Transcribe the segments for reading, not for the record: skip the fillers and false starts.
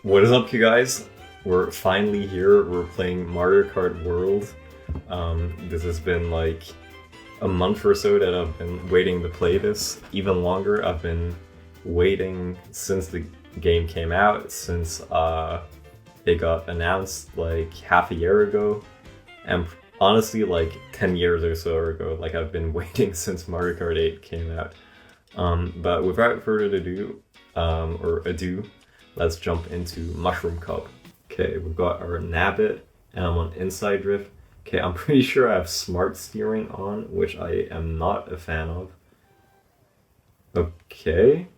What is up, you guys? We're finally here. We're playing Mario Kart World. This has been like a month or so that I've been waiting to play this. Even longer, I've been waiting since the game came out, since it got announced like half a year ago. And honestly, like 10 years or so ago, like I've been waiting since Mario Kart 8 came out. But without further ado, let's jump into Mushroom Cup. Okay, we've got our Nabbit, and I'm on Inside Drift. Okay, I'm pretty sure I have Smart Steering on, which I am not a fan of. Okay.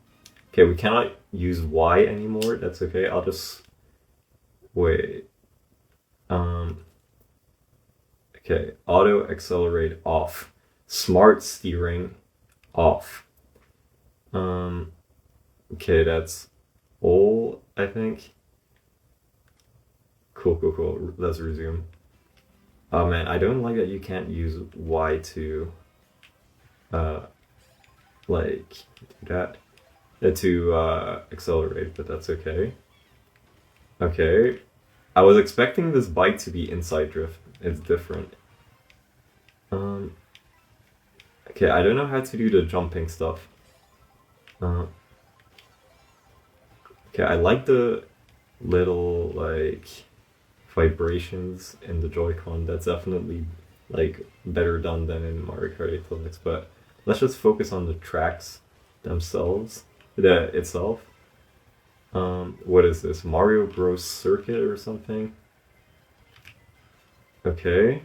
Okay, we cannot use Y anymore. That's okay. I'll just... Wait. Okay, Auto Accelerate off. Smart Steering off. Okay, that's all, I think. Cool. Let's resume. Oh man, I don't like that you can't use Y to, like, do that. To accelerate, but that's okay. Okay. I was expecting this bike to be inside drift. It's different. Okay, I don't know how to do the jumping stuff. Okay, I like the little, like, vibrations in the Joy-Con. That's definitely, like, better done than in Mario Kart 8 Deluxe, but let's just focus on the tracks themselves, itself. What is this? Mario Bros. Circuit or something? Okay.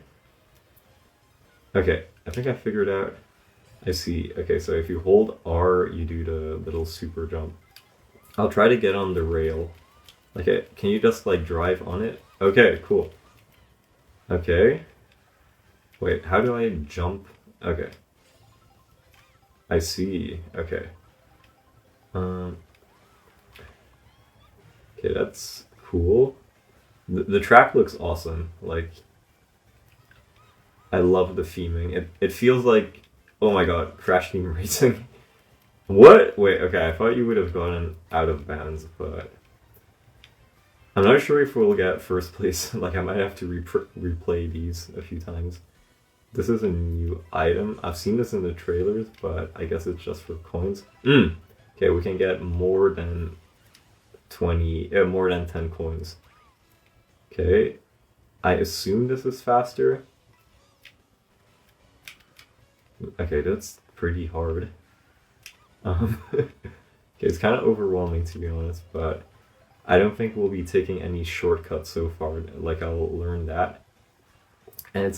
Okay, I think I figured out. I see. Okay, so if you hold R, you do the little super jump. I'll try to get on the rail. Okay, can you just like drive on it? Okay, cool. Okay. Wait, how do I jump? Okay. I see. Okay. Okay, that's cool. The track looks awesome. Like, I love the theming. It feels like, oh my god, Crash Team Racing. What? Wait, okay, I thought you would have gotten out of bounds, but I'm not sure if we'll get first place. Like, I might have to replay these a few times. This is a new item. I've seen this in the trailers, but I guess it's just for coins. Okay, we can get more than 10 coins. Okay, I assume this is faster. Okay, that's pretty hard. Okay, it's kind of overwhelming to be honest, but I don't think we'll be taking any shortcuts so far. Like, I'll learn that. And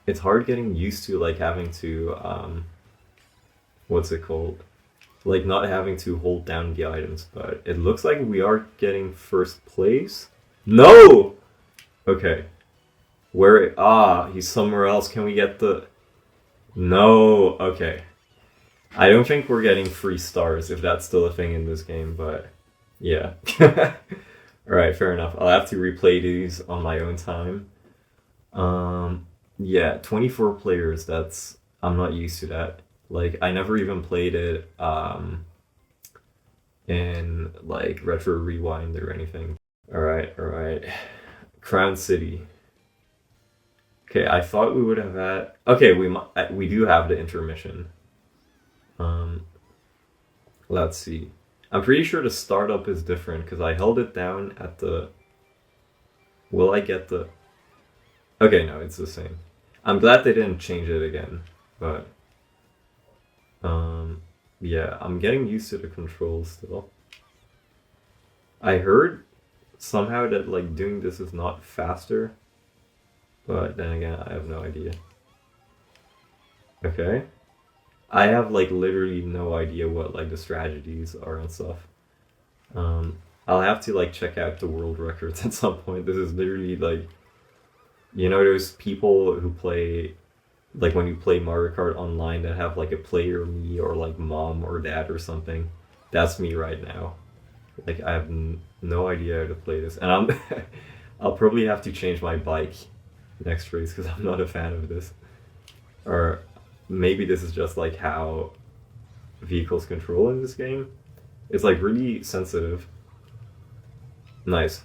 it's hard getting used to like having to what's it called? Like not having to hold down the items, but it looks like we are getting first place. No! Okay. He's somewhere else. Can we get the... No, okay. I don't think we're getting 3 stars, if that's still a thing in this game, but yeah. Alright, fair enough. I'll have to replay these on my own time. Yeah, 24 players, I'm not used to that. Like, I never even played it in, like, Retro Rewind or anything. Alright. Crown City. Okay, I thought we would have had... Okay, we do have the intermission. Let's see. I'm pretty sure the startup is different, because I held it down at the... Will I get the... Okay, no, it's the same. I'm glad they didn't change it again, but... yeah, I'm getting used to the controls still. I heard somehow that, like, doing this is not faster. But then again, I have no idea. Okay. I have like literally no idea what like the strategies are and stuff. I'll have to like check out the world records at some point. This is literally like, you know, those people who play, like when you play Mario Kart online that have like a player me or like mom or dad or something. That's me right now. Like I have no idea how to play this, and I'll probably have to change my bike next race because I'm not a fan of this. Or maybe this is just like how vehicles control in this game. It's like really sensitive. Nice.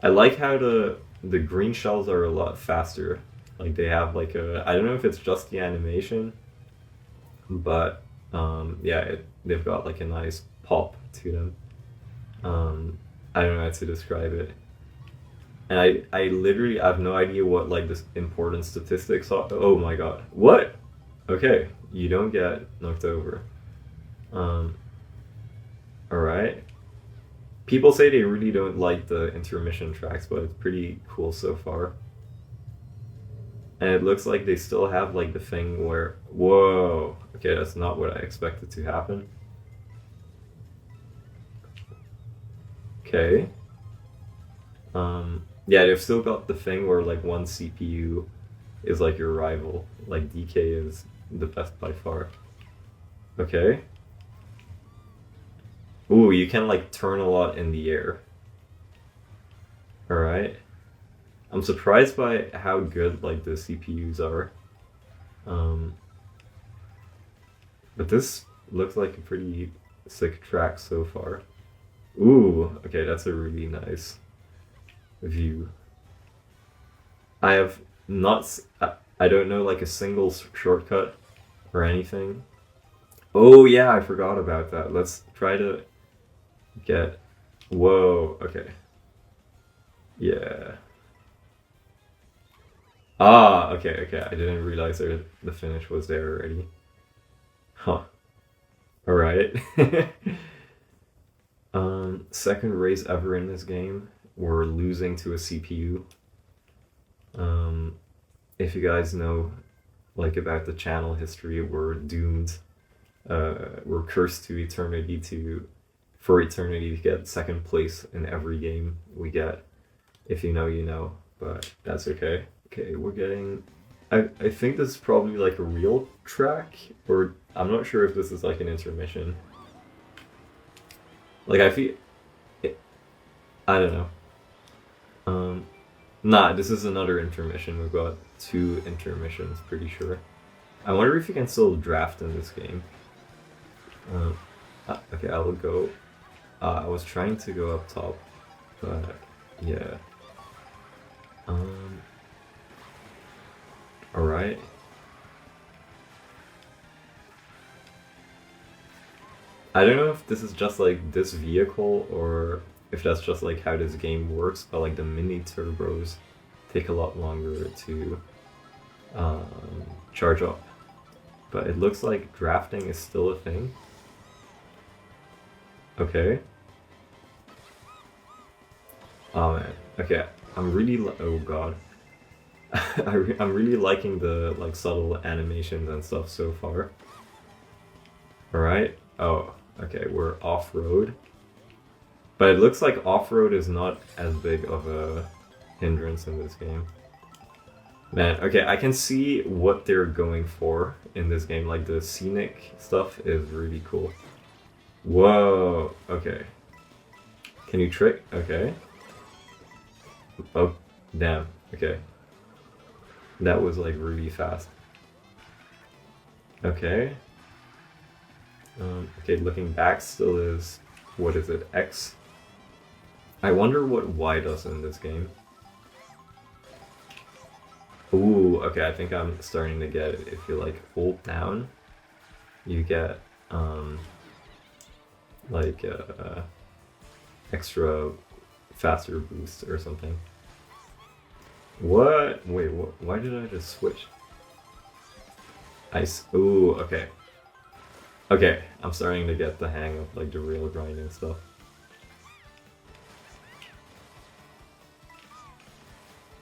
I like how the green shells are a lot faster. Like they have like a, I don't know if it's just the animation, but yeah, they've got like a nice pop to them. I don't know how to describe it. And I literally have no idea what like the important statistics are. Oh my god. What? Okay, you don't get knocked over. Alright. People say they really don't like the intermission tracks, but it's pretty cool so far. And it looks like they still have like the thing where, whoa, okay, that's not what I expected to happen. Okay. Yeah, they've still got the thing where like one CPU is like your rival. Like DK is the best by far. Okay. Ooh, you can like turn a lot in the air. Alright. I'm surprised by how good like the CPUs are. But this looks like a pretty sick track so far. Ooh, okay, that's a really nice view. I have not, I don't know like a single shortcut or anything. Oh yeah, I forgot about that. Let's try to get, whoa, okay. Yeah. Ah, okay, I didn't realize the finish was there already. Huh. Alright. Second race ever in this game. We're losing to a CPU. If you guys know like about the channel history, we're doomed. We're cursed to eternity for eternity to get second place in every game we get. If you know, you know, but that's okay. Okay, we're getting, I think this is probably like a real track, or I'm not sure if this is like an intermission. Like I feel, I don't know. Nah, this is another intermission. We've got 2 intermissions, pretty sure. I wonder if you can still draft in this game. Okay, I will go. I was trying to go up top, but yeah. Alright. I don't know if this is just like this vehicle or if that's just like how this game works, but like the mini turbos take a lot longer to charge up. But it looks like drafting is still a thing. Okay. Oh man. Okay. I'm really oh god. I'm really liking the like subtle animations and stuff so far. Alright. Oh, okay, we're off-road. But it looks like off-road is not as big of a hindrance in this game. Man, okay, I can see what they're going for in this game. Like the scenic stuff is really cool. Whoa, okay. Can you trick? Okay. Oh, damn, okay. That was like really fast. Okay. Okay, looking back still is, what is it, X? I wonder what Y does in this game. Ooh, okay, I think I'm starting to get it. If you like hold down, you get like extra faster boost or something. What? Wait, what? Why did I just switch? Ooh, okay. Okay, I'm starting to get the hang of like the rail grinding stuff.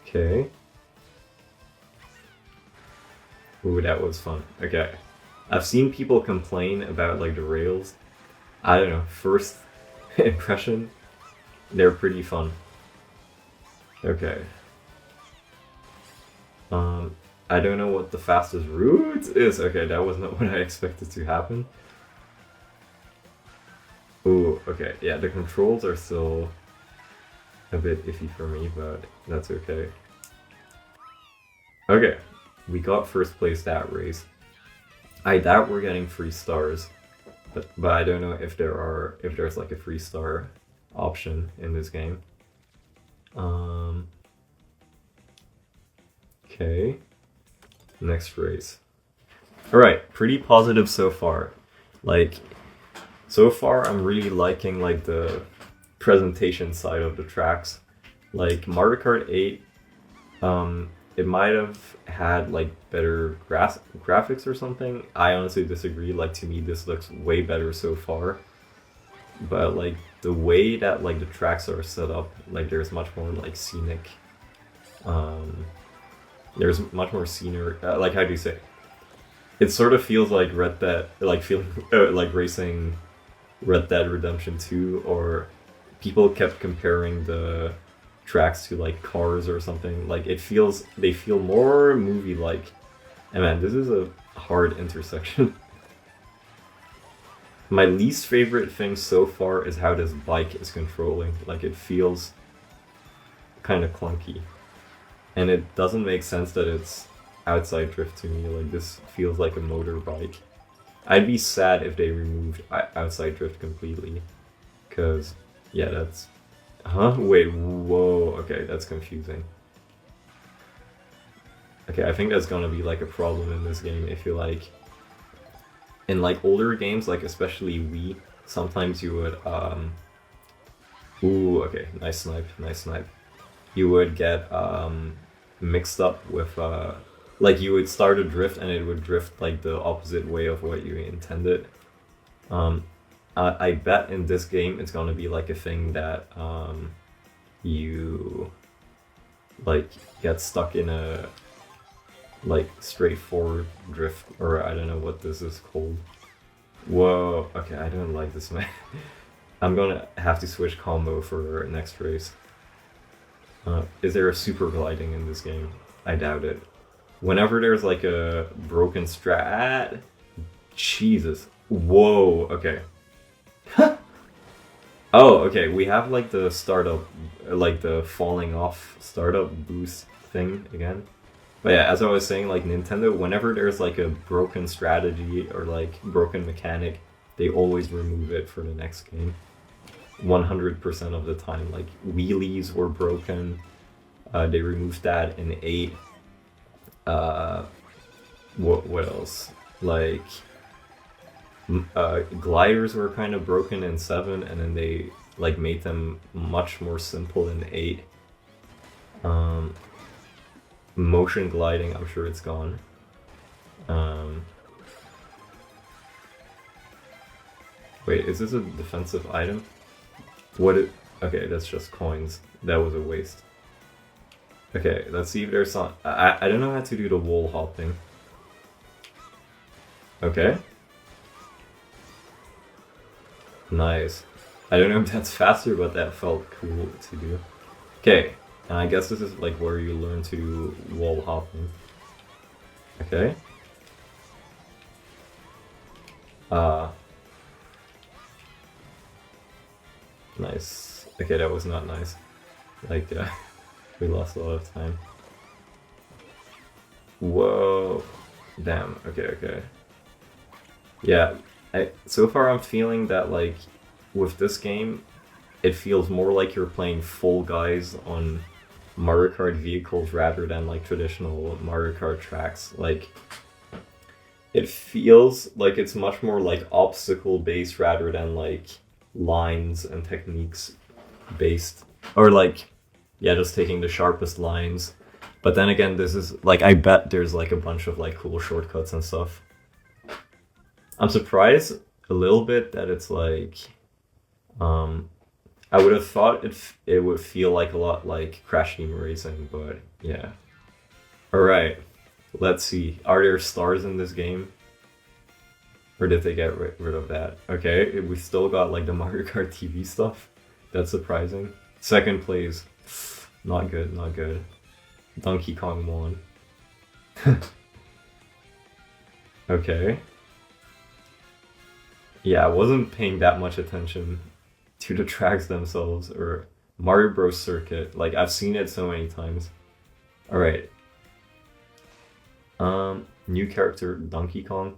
Okay. Ooh, that was fun. Okay. I've seen people complain about like the rails. I don't know, first impression, they're pretty fun. Okay. I don't know what the fastest route is. Okay, that was not what I expected to happen. Ooh, okay, yeah, the controls are still a bit iffy for me, but that's okay. Okay, we got first place that race. I doubt we're getting 3 stars, but I don't know if there's like a 3-star option in this game. Okay, next race. All right, pretty positive so far. Like, so far I'm really liking like the presentation side of the tracks. Like Mario Kart 8, it might have had like better graphics or something. I honestly disagree. Like, to me, this looks way better so far. But like the way that like the tracks are set up, like there's much more like scenic. There's much more scenery. Like, how do you say? It sort of feels like Red Dead, like feeling like racing Red Dead Redemption 2, or people kept comparing the tracks to like Cars or something. Like, they feel more movie-like. And man, this is a hard intersection. My least favorite thing so far is how this bike is controlling. Like, it feels kind of clunky. And it doesn't make sense that it's outside drift to me. Like, this feels like a motorbike. I'd be sad if they removed outside drift completely. Because, yeah, that's... Huh? Wait, whoa. Okay, that's confusing. Okay, I think that's gonna be like a problem in this game if you like... In like older games, like especially Wii, sometimes you would... Ooh, okay, nice snipe, nice snipe. You would get mixed up with... Like, you would start a drift and it would drift like the opposite way of what you intended. I bet in this game it's gonna be like a thing that you like get stuck in a like straightforward drift, or I don't know what this is called. Whoa, okay, I don't like this, man. I'm gonna have to switch combo for next race. Is there a super gliding in this game? I doubt it. Whenever there's like a broken strat... Jesus. Whoa, okay. Oh, okay, we have like the startup, like the falling off startup boost thing again. But yeah, as I was saying, like Nintendo, whenever there's like a broken strategy or like broken mechanic, they always remove it for the next game. 100% of the time. Like, wheelies were broken, they removed that in 8. What else? Like, gliders were kind of broken in 7, and then they like made them much more simple in 8. Motion gliding, I'm sure it's gone. Wait, is this a defensive item? Okay, that's just coins. That was a waste. Okay, let's see if there's some... I don't know how to do the wall hopping. Okay. Nice. I don't know if that's faster, but that felt cool to do. Okay, and I guess this is like where you learn to do wall hopping. Okay. Nice. Okay, that was not nice. Like, we lost a lot of time. Whoa. Damn, okay. Yeah, so far I'm feeling that, like, with this game, it feels more like you're playing Fall Guys on Mario Kart vehicles rather than, like, traditional Mario Kart tracks. Like, it feels like it's much more, like, obstacle-based rather than, like, lines and techniques based. Or, like, yeah, just taking the sharpest lines. But then again, this is, like, I bet there's, like, a bunch of, like, cool shortcuts and stuff. I'm surprised a little bit that it's like, I would have thought it would feel like a lot like Crash Team Racing, but yeah. Alright, let's see. Are there stars in this game? Or did they get rid of that? Okay, we still got like the Mario Kart TV stuff. That's surprising. Second place. Not good, not good. Donkey Kong won. Okay. Yeah, I wasn't paying that much attention to the tracks themselves or Mario Bros. Circuit. Like, I've seen it so many times. Alright. New character, Donkey Kong.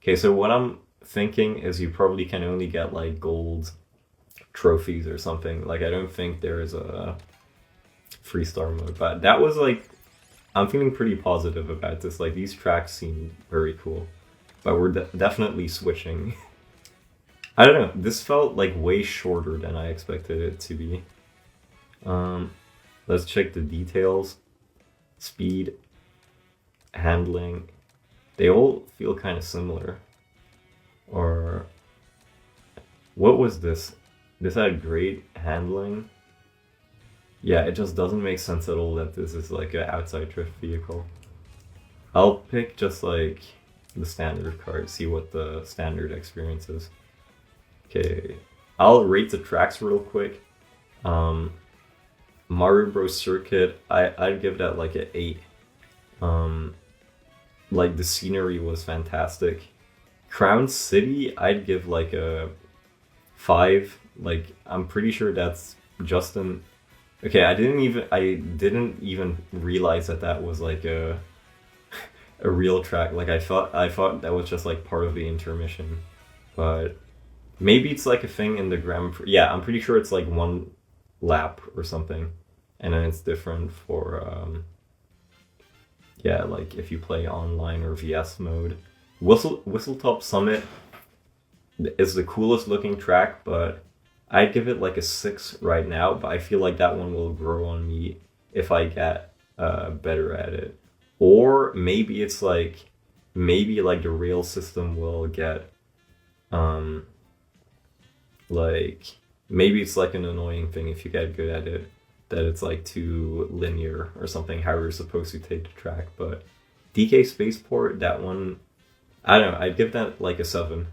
Okay, so what I'm thinking is you probably can only get, like, gold trophies or something. Like I don't think there is a freestar mode, but that was like, I'm feeling pretty positive about this. Like these tracks seem very cool, but we're definitely switching. I don't know, this felt like way shorter than I expected it to be. Let's check the details. Speed, handling, they all feel kind of similar. Or what was this? This had great handling. Yeah, it just doesn't make sense at all that this is like an outside drift vehicle. I'll pick just like the standard card, see what the standard experience is. Okay, I'll rate the tracks real quick. Mario Bros. Circuit, I'd give that like an 8. Like the scenery was fantastic. Crown City, I'd give like a 5. Like I'm pretty sure that's Justin. Okay, I didn't even realize that was like a real track. Like I thought that was just like part of the intermission, but maybe it's like a thing in the Grand Prix. Yeah, I'm pretty sure it's like one lap or something, and then it's different for yeah, like if you play online or VS mode. Whistlestop Summit is the coolest looking track, but I'd give it like a 6 right now, but I feel like that one will grow on me if I get better at it. Or maybe it's like, maybe like the rail system will get, like, maybe it's like an annoying thing if you get good at it, that it's like too linear or something, how you're supposed to take the track. But DK Spaceport, that one, I don't know, I'd give that like a 7.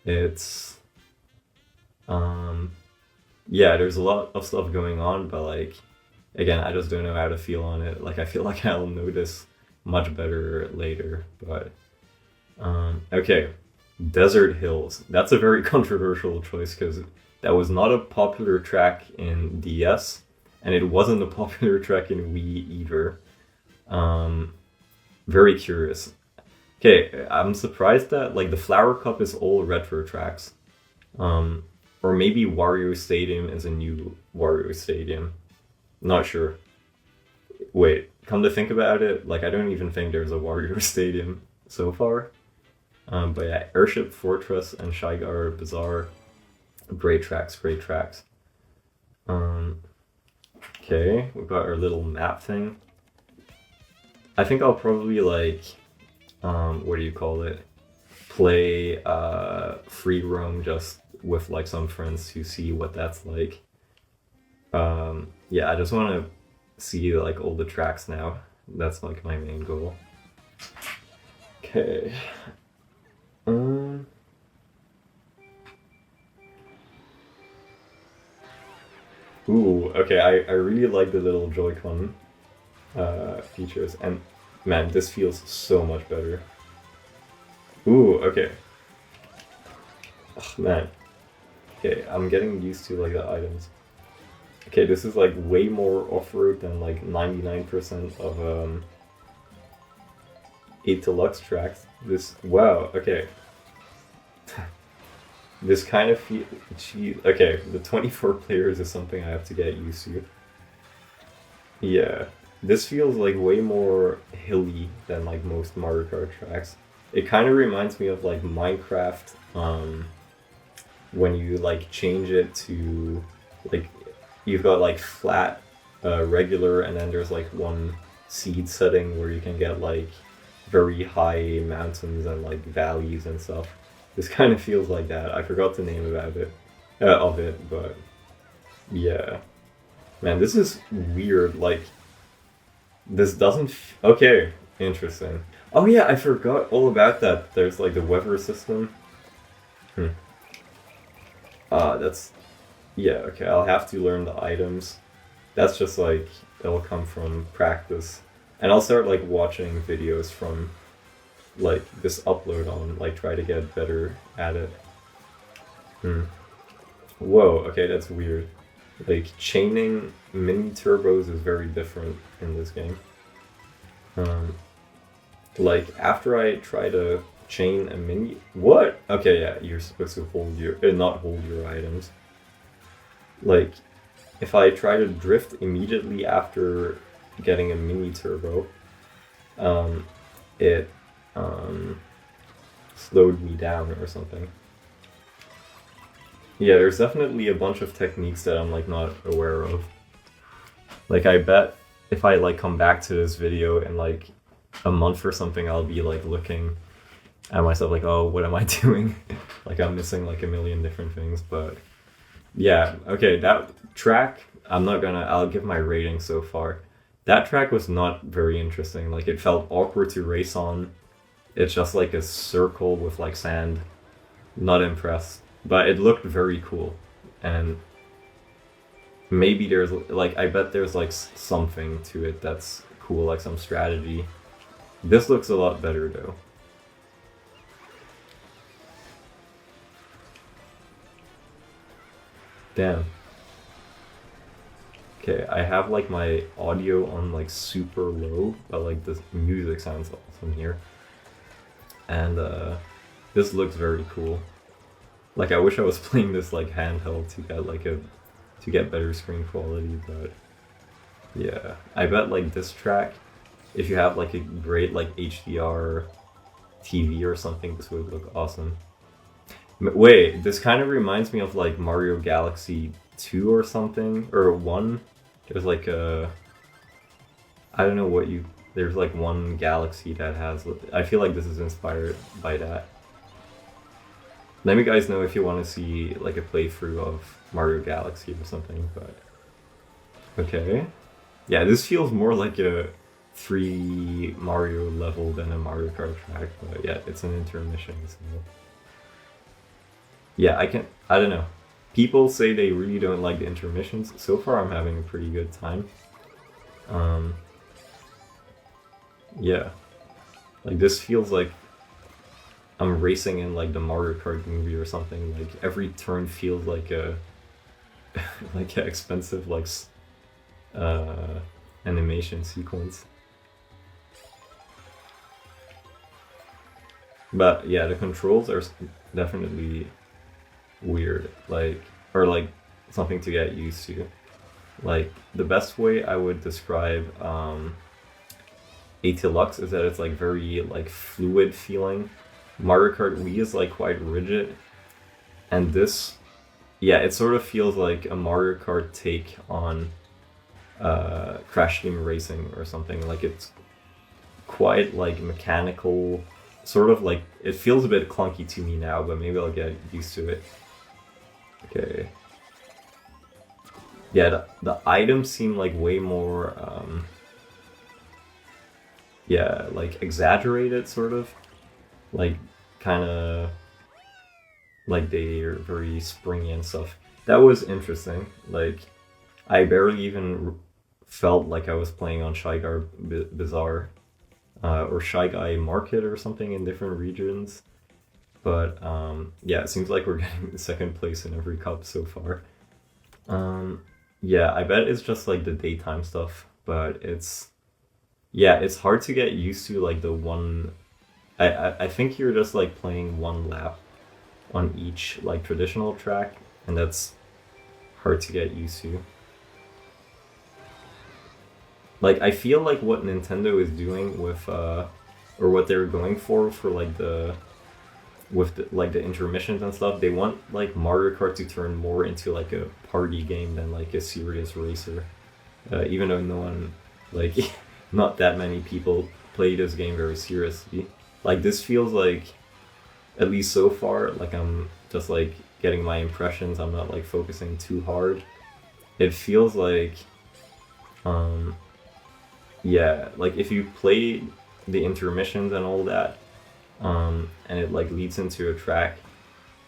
It's... yeah, there's a lot of stuff going on, but like, again, I just don't know how to feel on it. Like, I feel like I'll know this much better later, but okay, Desert Hills. That's a very controversial choice because that was not a popular track in DS, and it wasn't a popular track in Wii either. Very curious. Okay, I'm surprised that like the Flower Cup is all retro tracks. Or maybe Wario Stadium is a new Wario Stadium. Not sure. Wait, come to think about it, like I don't even think there's a Wario Stadium so far. But yeah, Airship Fortress and Guy Bazaar, great tracks, great tracks. Okay, we've got our little map thing. I think I'll probably like, what do you call it? Play free roam just with like some friends to see what that's like. Yeah, I just want to see like all the tracks now. That's like my main goal. Okay. Ooh, okay, I really like the little Joy-Con features, and man, this feels so much better. Ooh, okay. Oh, man. Okay, I'm getting used to like the items. Okay, this is like way more off-road than like 99% of 8 Deluxe tracks. This, wow, okay. This kind of feel, okay, the 24 players is something I have to get used to. Yeah, this feels like way more hilly than like most Mario Kart tracks. It kind of reminds me of like Minecraft, when you like change it to like, you've got like flat, regular, and then there's like one seed setting where you can get like very high mountains and like valleys and stuff. This kind of feels like that. I forgot the name of it, but yeah. Man, this is weird. Like, this doesn't... okay, interesting. Oh yeah, I forgot all about that. There's like the weather system. That's... yeah, okay, I'll have to learn the items. That's just like, it'll come from practice. And I'll start like watching videos from like this upload on, like try to get better at it. Whoa, okay, that's weird. Like chaining mini turbos is very different in this game. Like after I try to chain a mini. What? Okay, yeah, you're supposed to hold your not hold your items. Like, if I try to drift immediately after getting a mini turbo, it slowed me down or something. Yeah, there's definitely a bunch of techniques that I'm like not aware of. Like, I bet if I like come back to this video in like a month or something, I'll be like looking at myself like, oh, what am I doing? Like, I'm missing like a million different things. But yeah, okay, that track, I'll give my rating so far. That track was not very interesting. Like, it felt awkward to race on. It's just like a circle with like sand. Not impressed. But it looked very cool. And maybe there's like, I bet there's like something to it that's cool, like some strategy. This looks a lot better though. Damn. Okay, I have like my audio on like super low, but like the music sounds awesome here. And this looks very cool. Like, I wish I was playing this like handheld to get like to get better screen quality, but yeah, I bet like this track, if you have like a great like HDR TV or something, this would look awesome. Wait, this kind of reminds me of like Mario Galaxy 2 or something, or 1. There's like a, I don't know what you, there's like one galaxy that has, I feel like this is inspired by that. Let me guys know if you want to see like a playthrough of Mario Galaxy or something, but okay. Yeah, this feels more like a 3 Mario level than a Mario Kart track, but yeah, it's an intermission, so. Yeah, I don't know. People say they really don't like the intermissions. So far I'm having a pretty good time. Yeah. Like, this feels like I'm racing in like the Mario Kart movie or something. Like, every turn feels like a like an expensive like animation sequence. But yeah, the controls are definitely weird, like, or like something to get used to. Like, the best way I would describe ATLux is that it's like very like fluid feeling. Mario Kart Wii is like quite rigid, and this, yeah, it sort of feels like a Mario Kart take on Crash Team Racing or something. Like, it's quite like mechanical, sort of like, it feels a bit clunky to me now, but maybe I'll get used to it. Okay. Yeah, the items seem like way more, yeah, like exaggerated, sort of. Like, kind of, like they're very springy and stuff. That was interesting. Like, I barely even felt like I was playing on Shy Guy Bazaar, or Shy Guy Market or something in different regions. But yeah, it seems like we're getting second place in every cup so far. Yeah, I bet it's just like the daytime stuff, but it's, yeah, it's hard to get used to like the one. I think you're just like playing one lap on each like traditional track, and that's hard to get used to. Like, I feel like what Nintendo is doing with or what they're going for like the like the intermissions and stuff, they want like Mario Kart to turn more into like a party game than like a serious racer. Even though no one, like, not that many people play this game very seriously. Like, this feels like, at least so far, like I'm just like getting my impressions, I'm not like focusing too hard. It feels like, yeah, like if you play the intermissions and all that, and it like leads into a track,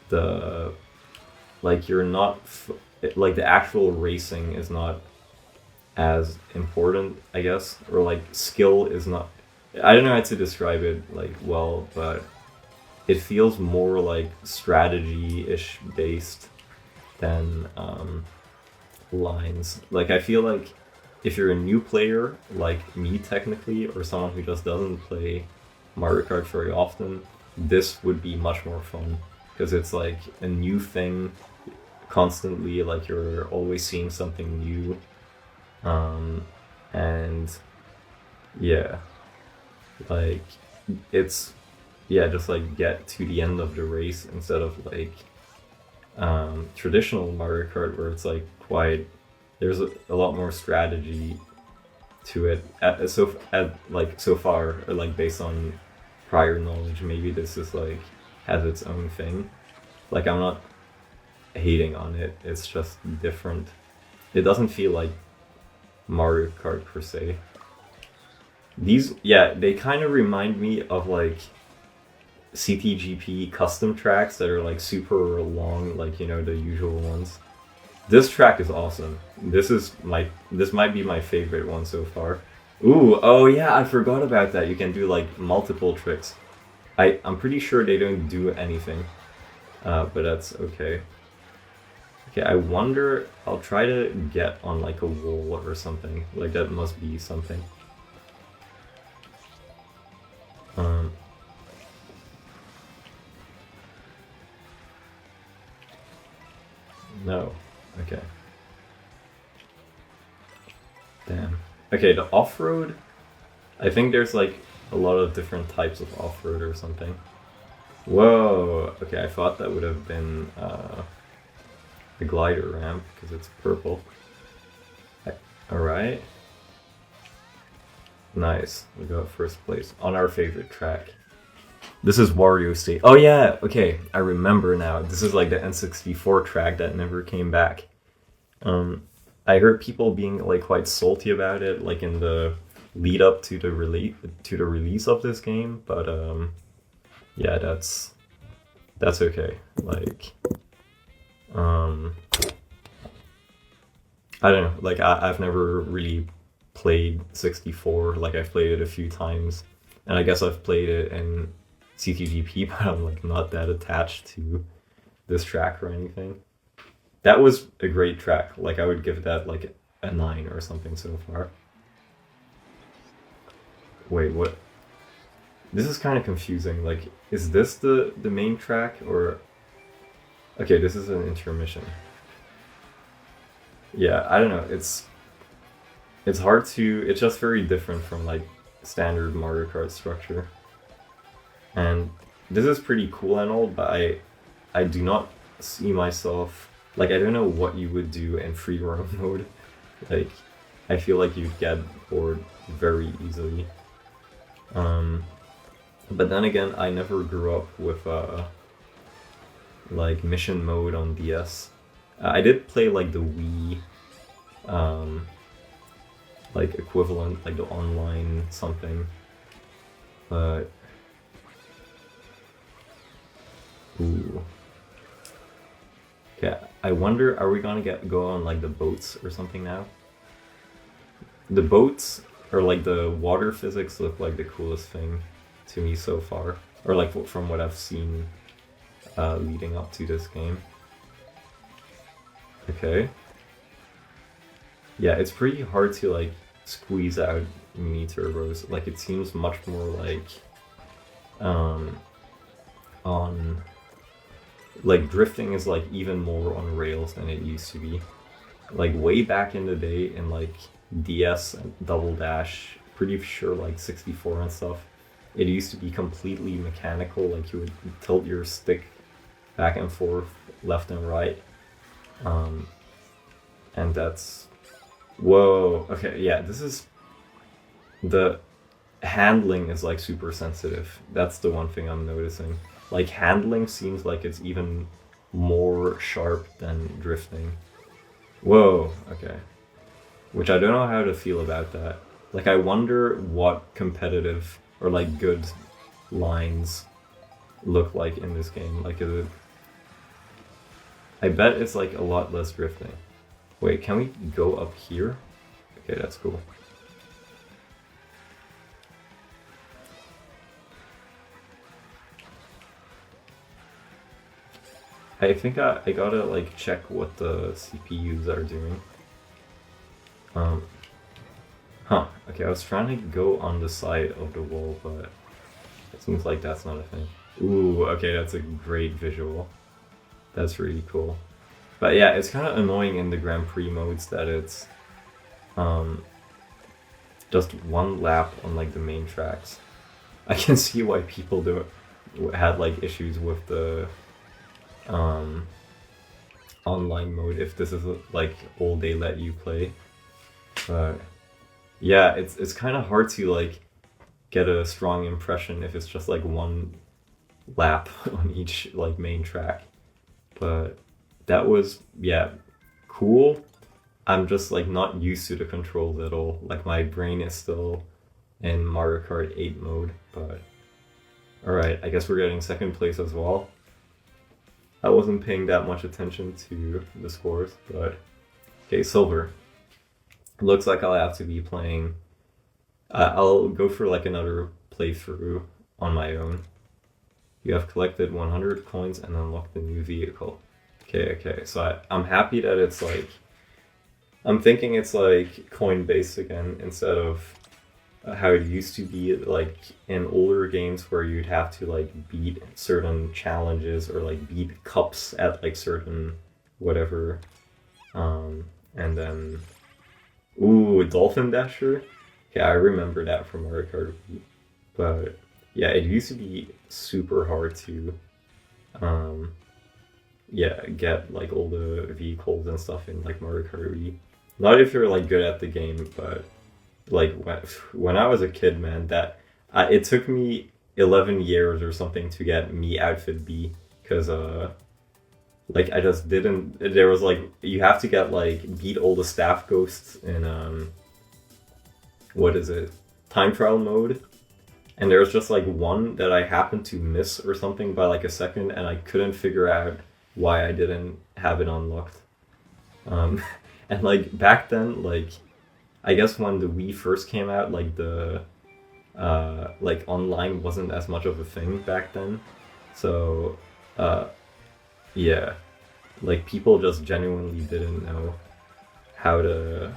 the, like, you're not, like the actual racing is not as important, I guess, or like skill is not, I don't know how to describe it like well, but it feels more like strategy-ish based than lines. Like, I feel like if you're a new player like me technically, or someone who just doesn't play Mario Kart very often, this would be much more fun because it's like a new thing constantly, like you're always seeing something new. And yeah, like it's just like get to the end of the race instead of like traditional Mario Kart where it's like there's a lot more strategy to it so far, or like based on prior knowledge. Maybe this is like has its own thing. Like I'm not hating on it, it's just different. It doesn't feel like Mario Kart per se. These, they kind of remind me of like CTGP custom tracks that are like super long, like, you know, the usual ones. This track is awesome. This might be my favorite one so far. Ooh, oh yeah, I forgot about that. You can do like multiple tricks. I'm pretty sure they don't do anything, but that's okay. Okay, I wonder, I'll try to get on like a wall or something. Like that must be something. No. Okay. Damn. Okay, the off-road, I think there's like a lot of different types of off-road or something. Whoa! Okay, I thought that would have been the glider ramp because it's purple. Alright. Nice. We got first place on our favorite track. This is Wario Stadium. Oh yeah, okay, I remember now. This is like the N64 track that never came back. I heard people being like quite salty about it, like in the lead up to the release of this game, but yeah, that's okay. Like I don't know, like I've never really played 64, like I've played it a few times, and I guess I've played it in CTGP, but I'm like not that attached to this track or anything. That was a great track, like I would give that like a 9 or something so far. Wait, what? This is kind of confusing, like is this the main track or... Okay, this is an intermission. Yeah, I don't know, it's hard to... It's just very different from like standard Mario Kart structure. And this is pretty cool and all, but I do not see myself... Like, I don't know what you would do in free roam mode. Like, I feel like you'd get bored very easily. But then again, I never grew up with like mission mode on DS. I did play like the Wii like equivalent, like the online something, but ooh. Okay, I wonder, are we gonna go on like the boats or something now? The boats or like the water physics look like the coolest thing to me so far, or like from what I've seen leading up to this game. Okay. Yeah, it's pretty hard to like squeeze out mini turbos. Like it seems much more like on like drifting is like even more on rails than it used to be. Like way back in the day in like DS and Double Dash, pretty sure like 64 and stuff, it used to be completely mechanical, like you would tilt your stick back and forth, left and right. And that's... Whoa, okay, yeah, this is... The handling is like super sensitive. That's the one thing I'm noticing. Like handling seems like it's even more sharp than drifting. Whoa, okay. Which I don't know how to feel about that. Like I wonder what competitive or like good lines look like in this game. Like is it... I bet it's like a lot less drifting. Wait, can we go up here? Okay, that's cool. I think I gotta like check what the CPUs are doing. Okay, I was trying to go on the side of the wall, but it seems like that's not a thing. Ooh, okay, that's a great visual. That's really cool. But yeah, it's kind of annoying in the Grand Prix modes that it's um, just one lap on like the main tracks. I can see why people had like issues with the online mode if this is like all they let you play. But yeah, it's kind of hard to like get a strong impression if it's just like one lap on each like main track. But that was, yeah, cool. I'm just like not used to the controls at all. Like my brain is still in Mario Kart 8 mode. But alright, I guess we're getting second place as well. I wasn't paying that much attention to the scores, but okay, silver. Looks like I'll have to be playing. I'll go for like another playthrough on my own. You have collected 100 coins and unlocked the new vehicle. Okay, so I'm happy that it's like, I'm thinking it's like coin-based again instead of how it used to be like in older games where you'd have to like beat certain challenges or like beat cups at like certain whatever. And then, ooh, Dolphin Dasher? Yeah, I remember that from Mario Kart Wii. But yeah, it used to be super hard to get like all the vehicles and stuff in like Mario Kart Wii. Not if you're like good at the game, but like when I was a kid, man, that it took me 11 years or something to get me outfit B, because like I just didn't. There was like you have to get like beat all the staff ghosts in what is it, time trial mode, and there was just like one that I happened to miss or something by like a second, and I couldn't figure out why I didn't have it unlocked. And like back then, like I guess when the Wii first came out, like the like online wasn't as much of a thing back then. So yeah, like people just genuinely didn't know how to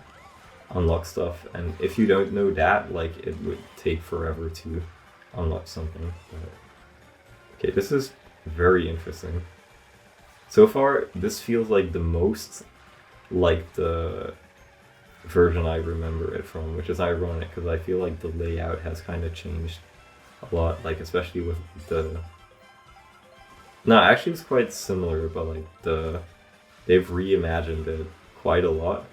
unlock stuff, and if you don't know that, like it would take forever to unlock something. But okay, this is very interesting. So far, this feels like the most like the version I remember it from, which is ironic because I feel like the layout has kind of changed a lot, like especially with the... No, actually it's quite similar, but like they've reimagined it quite a lot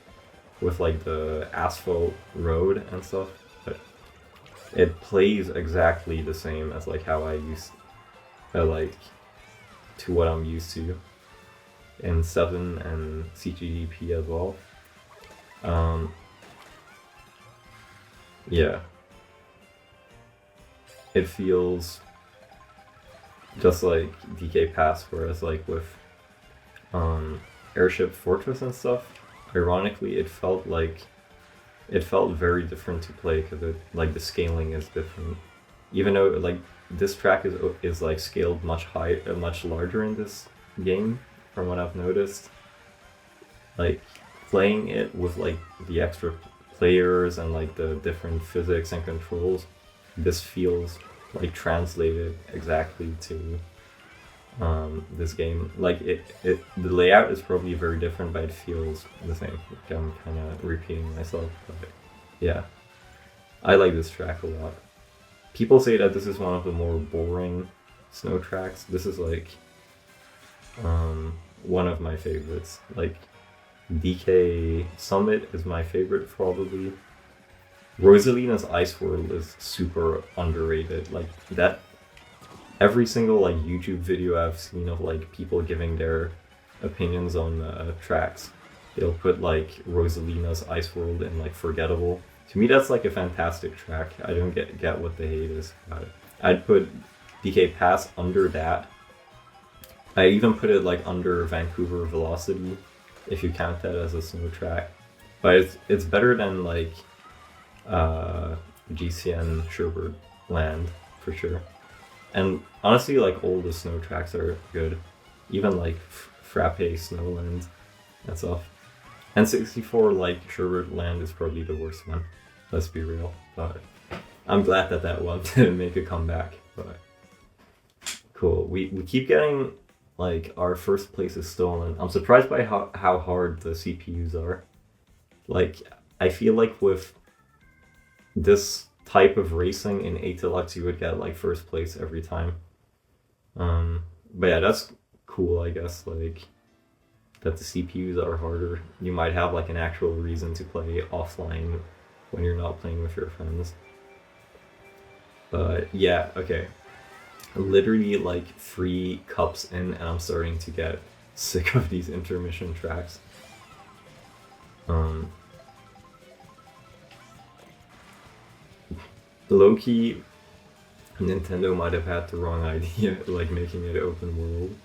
with like the asphalt road and stuff, but it plays exactly the same as like how I used like to what I'm used to in 7 and CGDP as well. Yeah, it feels just like DK Pass, whereas like with Airship Fortress and stuff, ironically it felt very different to play because it like the scaling is different, even though like this track is like scaled much higher, much larger in this game from what I've noticed. Like playing it with like the extra players and like the different physics and controls, this feels like translated exactly to this game. Like the layout is probably very different, but it feels the same. Like I'm kind of repeating myself, but yeah, I like this track a lot. People say that this is one of the more boring snow tracks. This is like one of my favorites. Like DK Summit is my favorite probably. Rosalina's Ice World is super underrated. Like that, every single like YouTube video I've seen of like people giving their opinions on tracks, they'll put like Rosalina's Ice World in like forgettable. To me, that's like a fantastic track. I don't get what the hate is about it. I'd put DK Pass under that. I even put it like under Vancouver Velocity, if you count that as a snow track. But it's better than like GCN Sherbert Land for sure. And honestly, like all the snow tracks are good, even like Frappe Snowland and stuff. And 64 like Sherbert Land is probably the worst one. Let's be real. But I'm glad that one didn't make a comeback. But Cool. We keep getting like our first place is stolen. I'm surprised by how hard the CPUs are. Like I feel like with this type of racing in 8 Deluxe you would get like first place every time. But yeah, that's cool, I guess, like that the CPUs are harder. You might have like an actual reason to play offline when you're not playing with your friends. But yeah, okay. Literally like 3 cups in and I'm starting to get sick of these intermission tracks. Low-key, Nintendo might have had the wrong idea, like making it open world.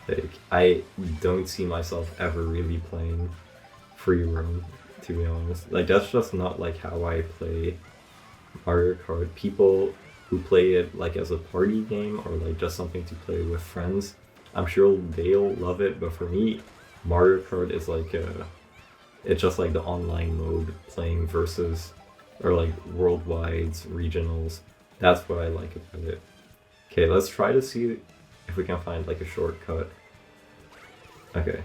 Like, I don't see myself ever really playing free roam, to be honest. Like, that's just not like how I play Mario Kart. People who play it like as a party game or like just something to play with friends, I'm sure they'll love it, but for me, Mario Kart is like it's just like the online mode playing versus, or like worldwides, regionals. That's what I like about it. Okay, let's try to see if we can find like a shortcut. Okay.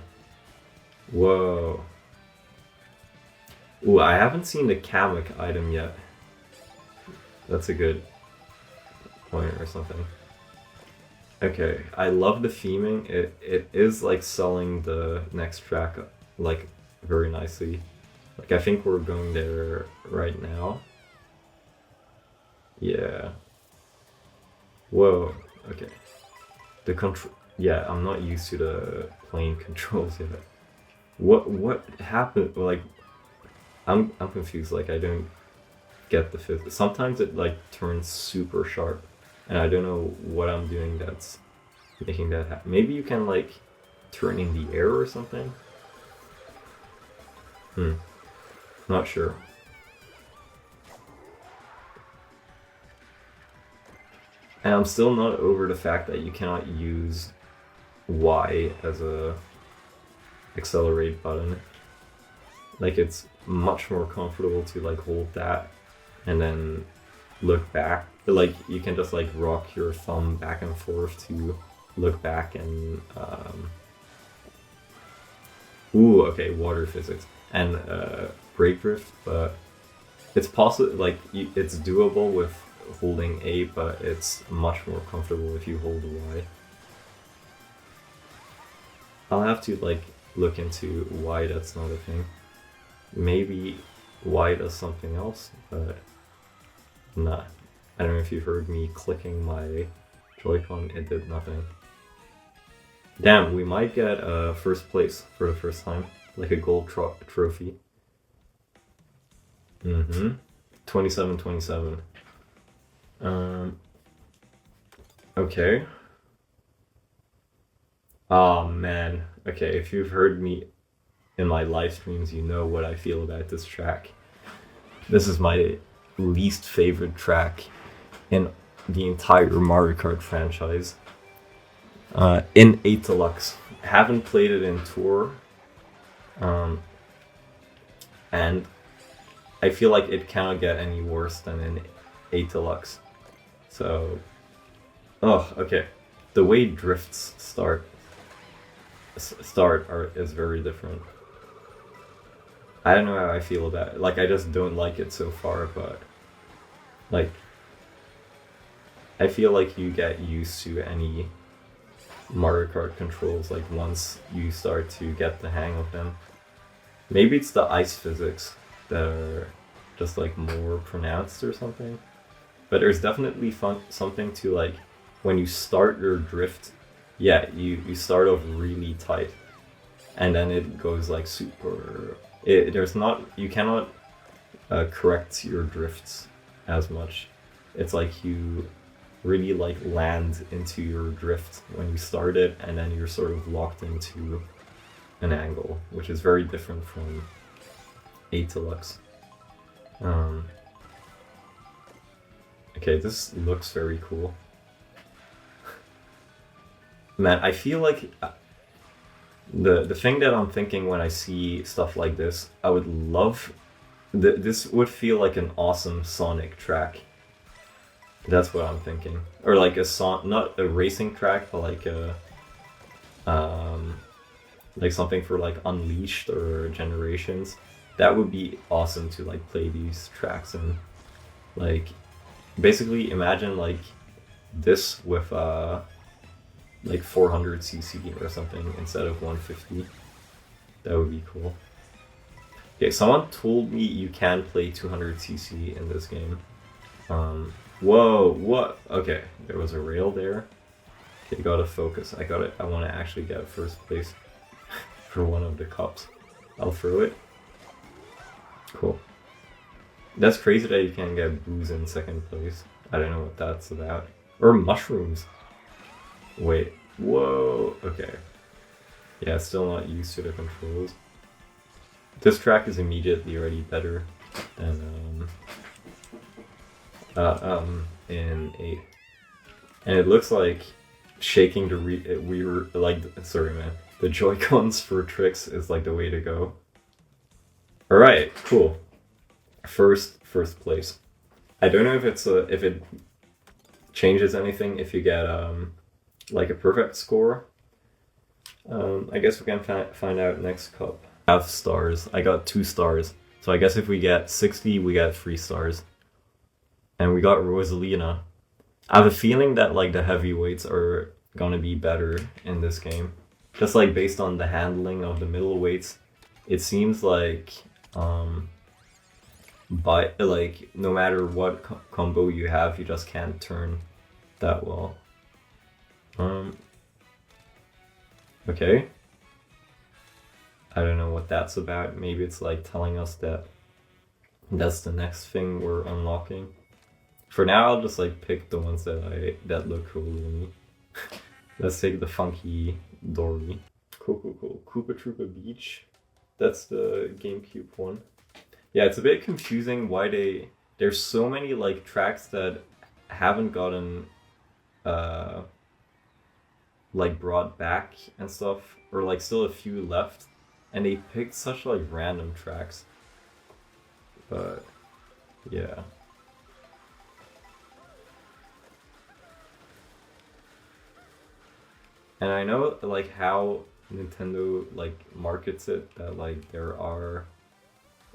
Whoa. Ooh, I haven't seen the Kamek item yet. That's a good point or something. Okay, I love the theming. It is like selling the next track like very nicely. Like I think we're going there right now. Yeah. Whoa. Okay. The control. Yeah, I'm not used to the plane controls yet. What happened? Like, I'm confused. Like I don't get the physics. Sometimes it like turns super sharp, and I don't know what I'm doing that's making that happen. Maybe you can like turn in the air or something. Not sure. And I'm still not over the fact that you cannot use Y as a accelerate button. Like it's much more comfortable to like hold that and then look back. Like you can just like rock your thumb back and forth to look back and ooh, okay, water physics and brake drift, but it's possible, like it's doable with holding A, but it's much more comfortable if you hold Y. I'll have to like look into why that's not a thing. Maybe Y does something else, but nah. I don't know if you heard me clicking my Joy-Con, it did nothing. Damn, we might get first place for the first time, like a gold trophy. 27-27. Okay. Oh man. Okay, if you've heard me in my live streams, you know what I feel about this track. This is my least favorite track in the entire Mario Kart franchise. In 8 Deluxe. Haven't played it in Tour. And I feel like it cannot get any worse than in 8 Deluxe. So, okay. The way drifts start is very different. I don't know how I feel about it. Like I just don't like it so far, but like I feel like you get used to any Mario Kart controls like once you start to get the hang of them. Maybe it's the ice physics that are just like more pronounced or something. But there's definitely something to like when you start your drift, yeah, you start off really tight and then it goes like super. You cannot correct your drifts as much. It's like you really like land into your drift when you start it and then you're sort of locked into an angle, which is very different from 8 Deluxe. Okay, this looks very cool. Man, I feel like the thing that I'm thinking when I see stuff like this, I would love this would feel like an awesome Sonic track. That's what I'm thinking. Or like a song, not a racing track, but like something for like Unleashed or Generations. That would be awesome to like play these tracks in. Like, basically imagine like this with like 400cc or something instead of 150. That would be cool. Okay, someone told me you can play 200cc in this game. Whoa, what? Okay, there was a rail there. Okay, gotta focus. I want to actually get first place for one of the cups. I'll throw it. Cool. That's crazy that you can get booze in second place. I don't know what that's about. Or mushrooms. Wait. Whoa. Okay. Yeah, still not used to the controls. This track is immediately already better than in 8. And it looks like shaking the Joy-Cons for tricks is like the way to go. Alright, cool. First place. I don't know if if it changes anything if you get like a perfect score. I guess we can find out next cup. I have stars. I got 2 stars. So I guess if we get 60, we get 3 stars. And we got Rosalina. I have a feeling that like the heavyweights are gonna be better in this game. Just like based on the handling of the middleweights, it seems like like no matter what combo you have, you just can't turn that well. Okay. I don't know what that's about. Maybe it's like telling us that that's the next thing we're unlocking. For now, I'll just like pick the ones that look cool to me. Let's take the funky Dory. Cool. Koopa Troopa Beach. That's the GameCube one. Yeah, it's a bit confusing why there's so many like tracks that haven't gotten like brought back and stuff, or like still a few left, and they picked such like random tracks. But yeah. And I know like how Nintendo like markets it, that like there are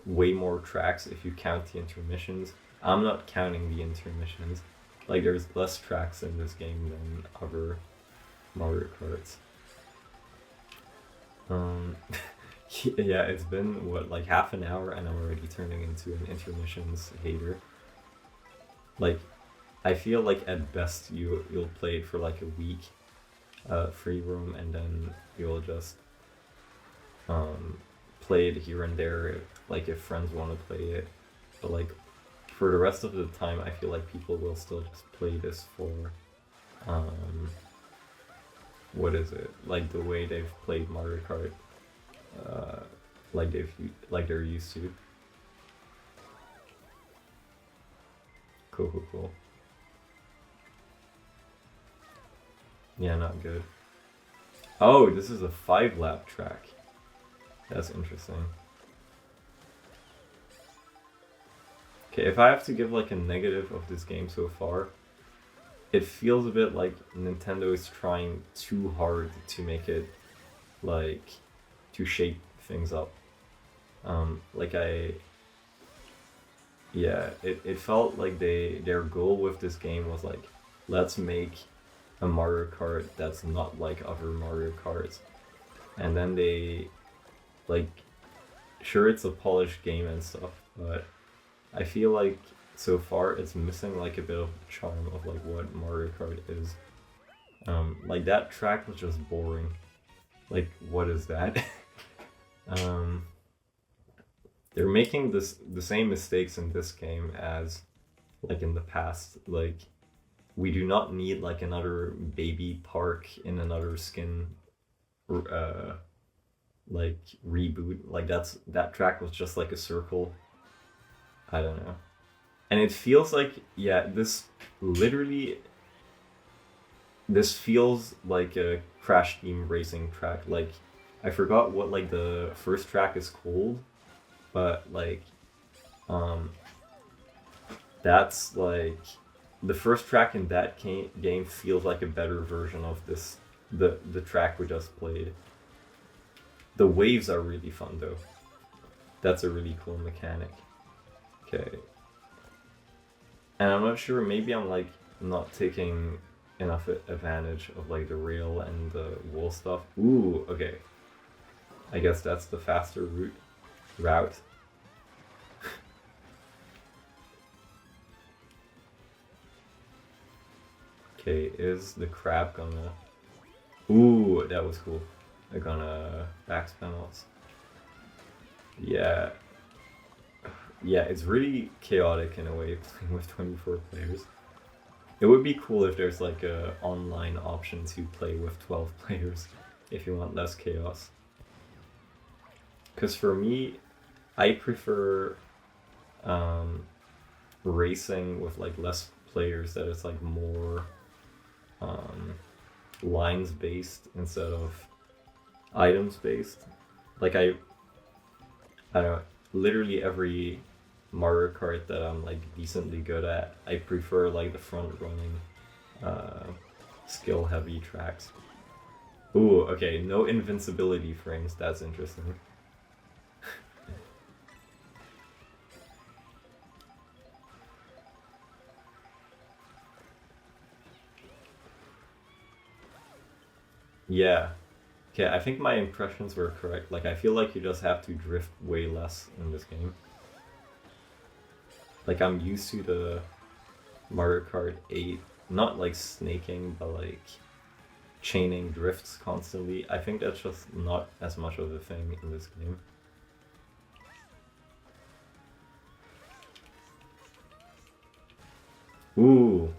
way more tracks if you count the intermissions. I'm not counting the intermissions. Like there's less tracks in this game than other Mario Karts. Yeah, it's been what, like half an hour and I'm already turning into an intermissions hater. Like I feel like at best you'll play it for like a week. Free roam, and then you'll just play it here and there, like if friends want to play it. But like for the rest of the time, I feel like people will still just play this for what is it, like the way they've played Mario Kart, like they're used to. Cool. Yeah, not good. Oh, this is a 5-lap track. That's interesting. Okay, if I have to give like a negative of this game so far, it feels a bit like Nintendo is trying too hard to make it like to shape things up. It felt like their goal with this game was like, let's make a Mario Kart that's not like other Mario Karts. And then they, like, sure it's a polished game and stuff, but I feel like so far it's missing like a bit of the charm of like what Mario Kart is. Like that track was just boring. Like, what is that? They're making the same mistakes in this game as like in the past. Like, we do not need like another baby park in another skin like reboot. Like that track was just like a circle. I don't know. And it feels like, yeah, this feels like a Crash Team Racing track. Like, I forgot what like the first track is called, but like that's like the first track in that game feels like a better version of this, the track we just played. The waves are really fun though. That's a really cool mechanic. Okay. And I'm not sure, maybe I'm like not taking enough advantage of like the rail and the wall stuff. Ooh, okay. I guess that's the faster route. Okay, is the crab gonna... Ooh, that was cool. They're gonna backspin us. Yeah. Yeah, it's really chaotic in a way playing with 24 players. It would be cool if there's like a online option to play with 12 players if you want less chaos. Because for me, I prefer racing with like less players, that it's like more lines based instead of items based. Like I don't know, literally every Mario Kart that I'm like decently good at, I prefer like the front running skill heavy tracks. Ooh, okay, no invincibility frames, that's interesting. Yeah. Okay, I think my impressions were correct. Like, I feel like you just have to drift way less in this game. Like, I'm used to the Mario Kart 8, not like snaking, but like chaining drifts constantly. I think that's just not as much of a thing in this game. Ooh.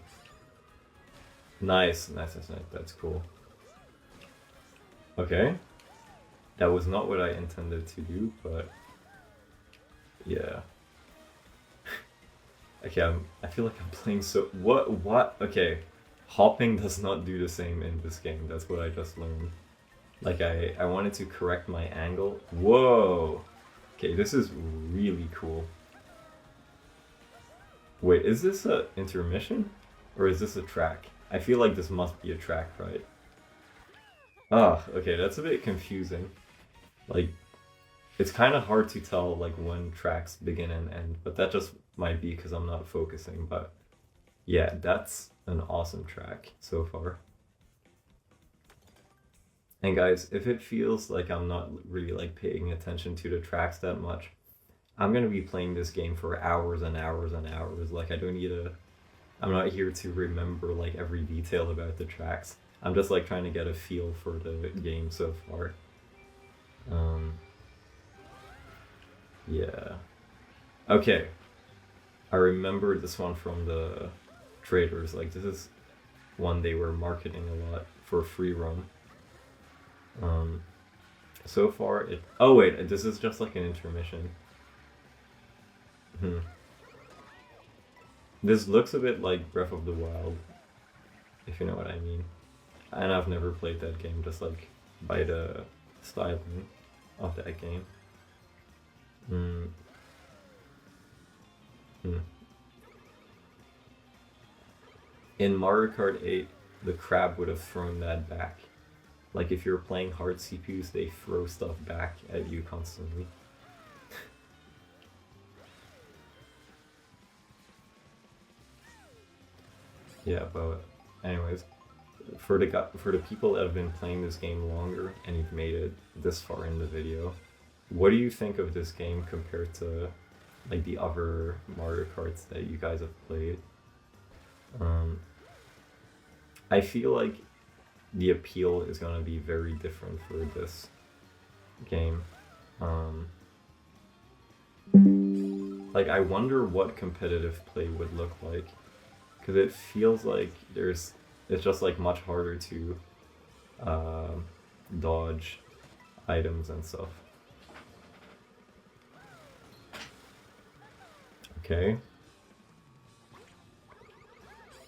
Nice, nice, nice, nice. That's cool. Okay. That was not what I intended to do, but yeah. Okay, I feel like I'm playing so... What? Okay. Hopping does not do the same in this game. That's what I just learned. Like, I wanted to correct my angle. Whoa! Okay, this is really cool. Wait, is this a intermission? Or is this a track? I feel like this must be a track, right? Ah, okay, that's a bit confusing. Like, it's kind of hard to tell like when tracks begin and end, but that just might be because I'm not focusing. But yeah, that's an awesome track so far. And guys, if it feels like I'm not really like paying attention to the tracks that much, I'm gonna be playing this game for hours and hours and hours. Like, I don't need I'm not here to remember like every detail about the tracks. I'm just like trying to get a feel for the game so far. Yeah. Okay. I remember this one from the traders. Like, this is one they were marketing a lot for free roam. So far it... Oh wait, this is just like an intermission. This looks a bit like Breath of the Wild, if you know what I mean. And I've never played that game, just like by the styling of that game. In Mario Kart 8, the crab would have thrown that back. Like, if you're playing hard CPUs, they throw stuff back at you constantly. Yeah, but anyways, for the people that have been playing this game longer and you've made it this far in the video, what do you think of this game compared to like the other Mario Karts that you guys have played? I feel like the appeal is gonna be very different for this game. Like, I wonder what competitive play would look like, because it feels like it's just like much harder to dodge items and stuff. Okay.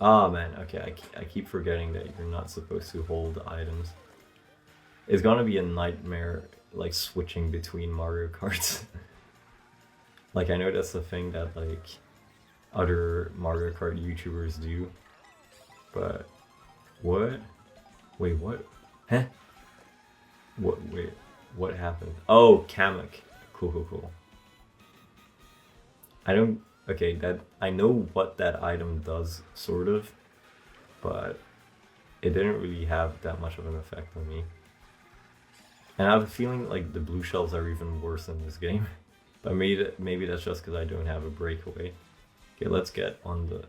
Ah, man, okay, I keep forgetting that you're not supposed to hold items. It's gonna be a nightmare, like, switching between Mario Karts. Like, I know that's the thing that, like, other Mario Kart YouTubers do. But what? Wait, what? Huh? What? Wait, what happened? Oh, Kamek. Cool, cool, cool. I don't. Okay, that I know what that item does, sort of, but it didn't really have that much of an effect on me. And I have a feeling like the blue shells are even worse in this game. But maybe that's just because I don't have a breakaway. Okay, let's get on the...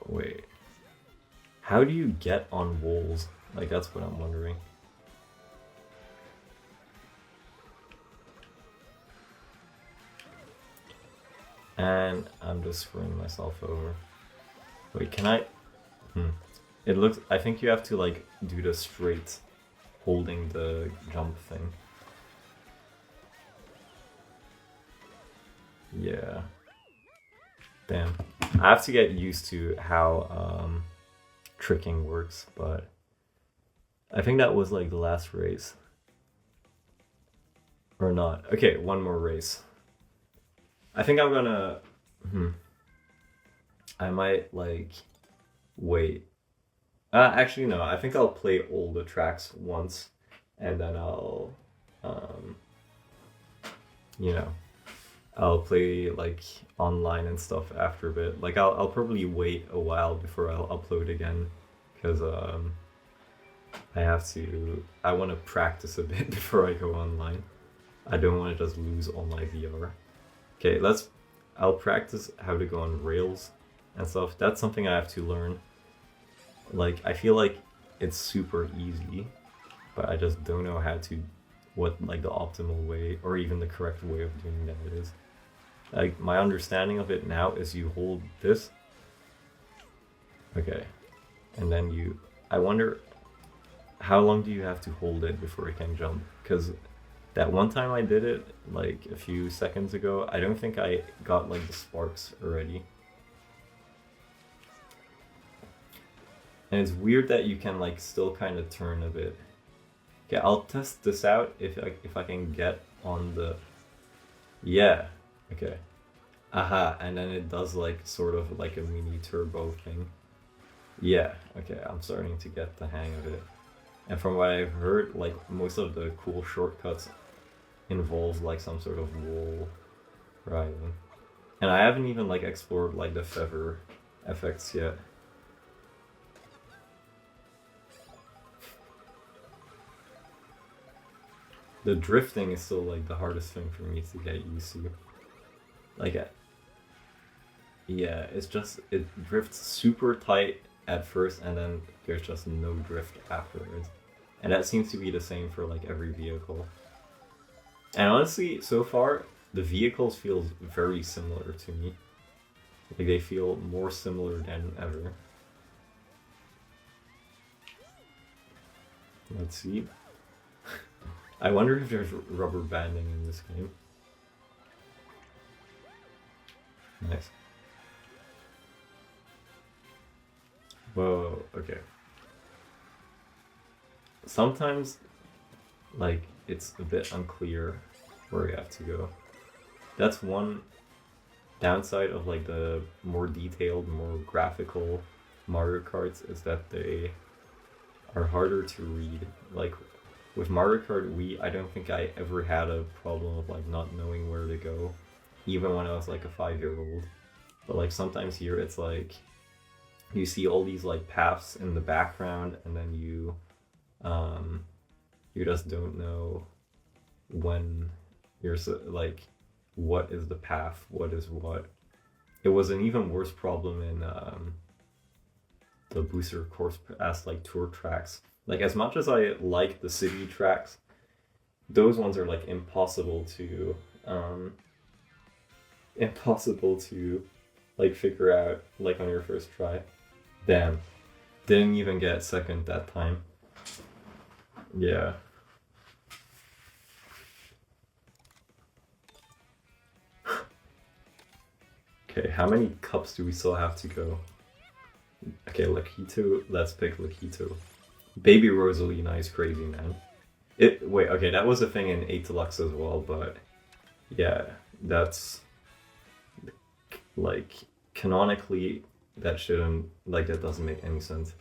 Wait. How do you get on walls? Like, that's what I'm wondering. And I'm just screwing myself over. Wait, can I... It looks... I think you have to, like, do the straight holding the jump thing. Yeah. Damn. I have to get used to how tricking works, but I think that was like the last race. Or not. Okay, one more race. I think I'm gonna... I might like... Wait. Actually no, I think I'll play all the tracks once and then I'll... you know... I'll play like online and stuff after a bit. Like I'll probably wait a while before I'll upload again, because I want to practice a bit before I go online. I don't want to just lose all my VR. Okay, I'll practice how to go on rails and stuff. That's something I have to learn. Like I feel like it's super easy, but I just don't know what like the optimal way or even the correct way of doing that is. Like my understanding of it now is you hold this. Okay. And then I wonder how long do you have to hold it before it can jump? Because that one time I did it like a few seconds ago, I don't think I got like the sparks already. And it's weird that you can like still kind of turn a bit. Okay, I'll test this out if I can get on the... Yeah, okay. Aha, and then it does like sort of like a mini turbo thing. Yeah, okay, I'm starting to get the hang of it. And from what I've heard, like most of the cool shortcuts involve like some sort of wall riding. And I haven't even like explored like the feather effects yet. The drifting is still like the hardest thing for me to get used to. Like, yeah, it's just, it drifts super tight at first and then there's just no drift afterwards. And that seems to be the same for like every vehicle. And honestly, so far, the vehicles feel very similar to me. Like they feel more similar than ever. Let's see. I wonder if there's rubber banding in this game. Nice. Whoa, okay. Sometimes, like, it's a bit unclear where you have to go. That's one downside of, like, the more detailed, more graphical Mario Karts, is that they are harder to read. Like, with Mario Kart Wii, I don't think I ever had a problem of like not knowing where to go, even when I was like a 5-year-old. But like sometimes here it's like you see all these like paths in the background, and then you just don't know when you're like what is the path, what is what. It was an even worse problem in the Booster Course as like tour tracks. Like, as much as I like the city tracks, those ones are, like, impossible to, like, figure out, like, on your first try. Damn. Didn't even get second that time. Yeah. Okay, how many cups do we still have to go? Okay, Lakitu, let's pick Lakitu. Baby Rosalina is crazy, man. Wait, okay, that was a thing in 8 Deluxe as well, but yeah, that's like canonically, that shouldn't, like, that doesn't make any sense.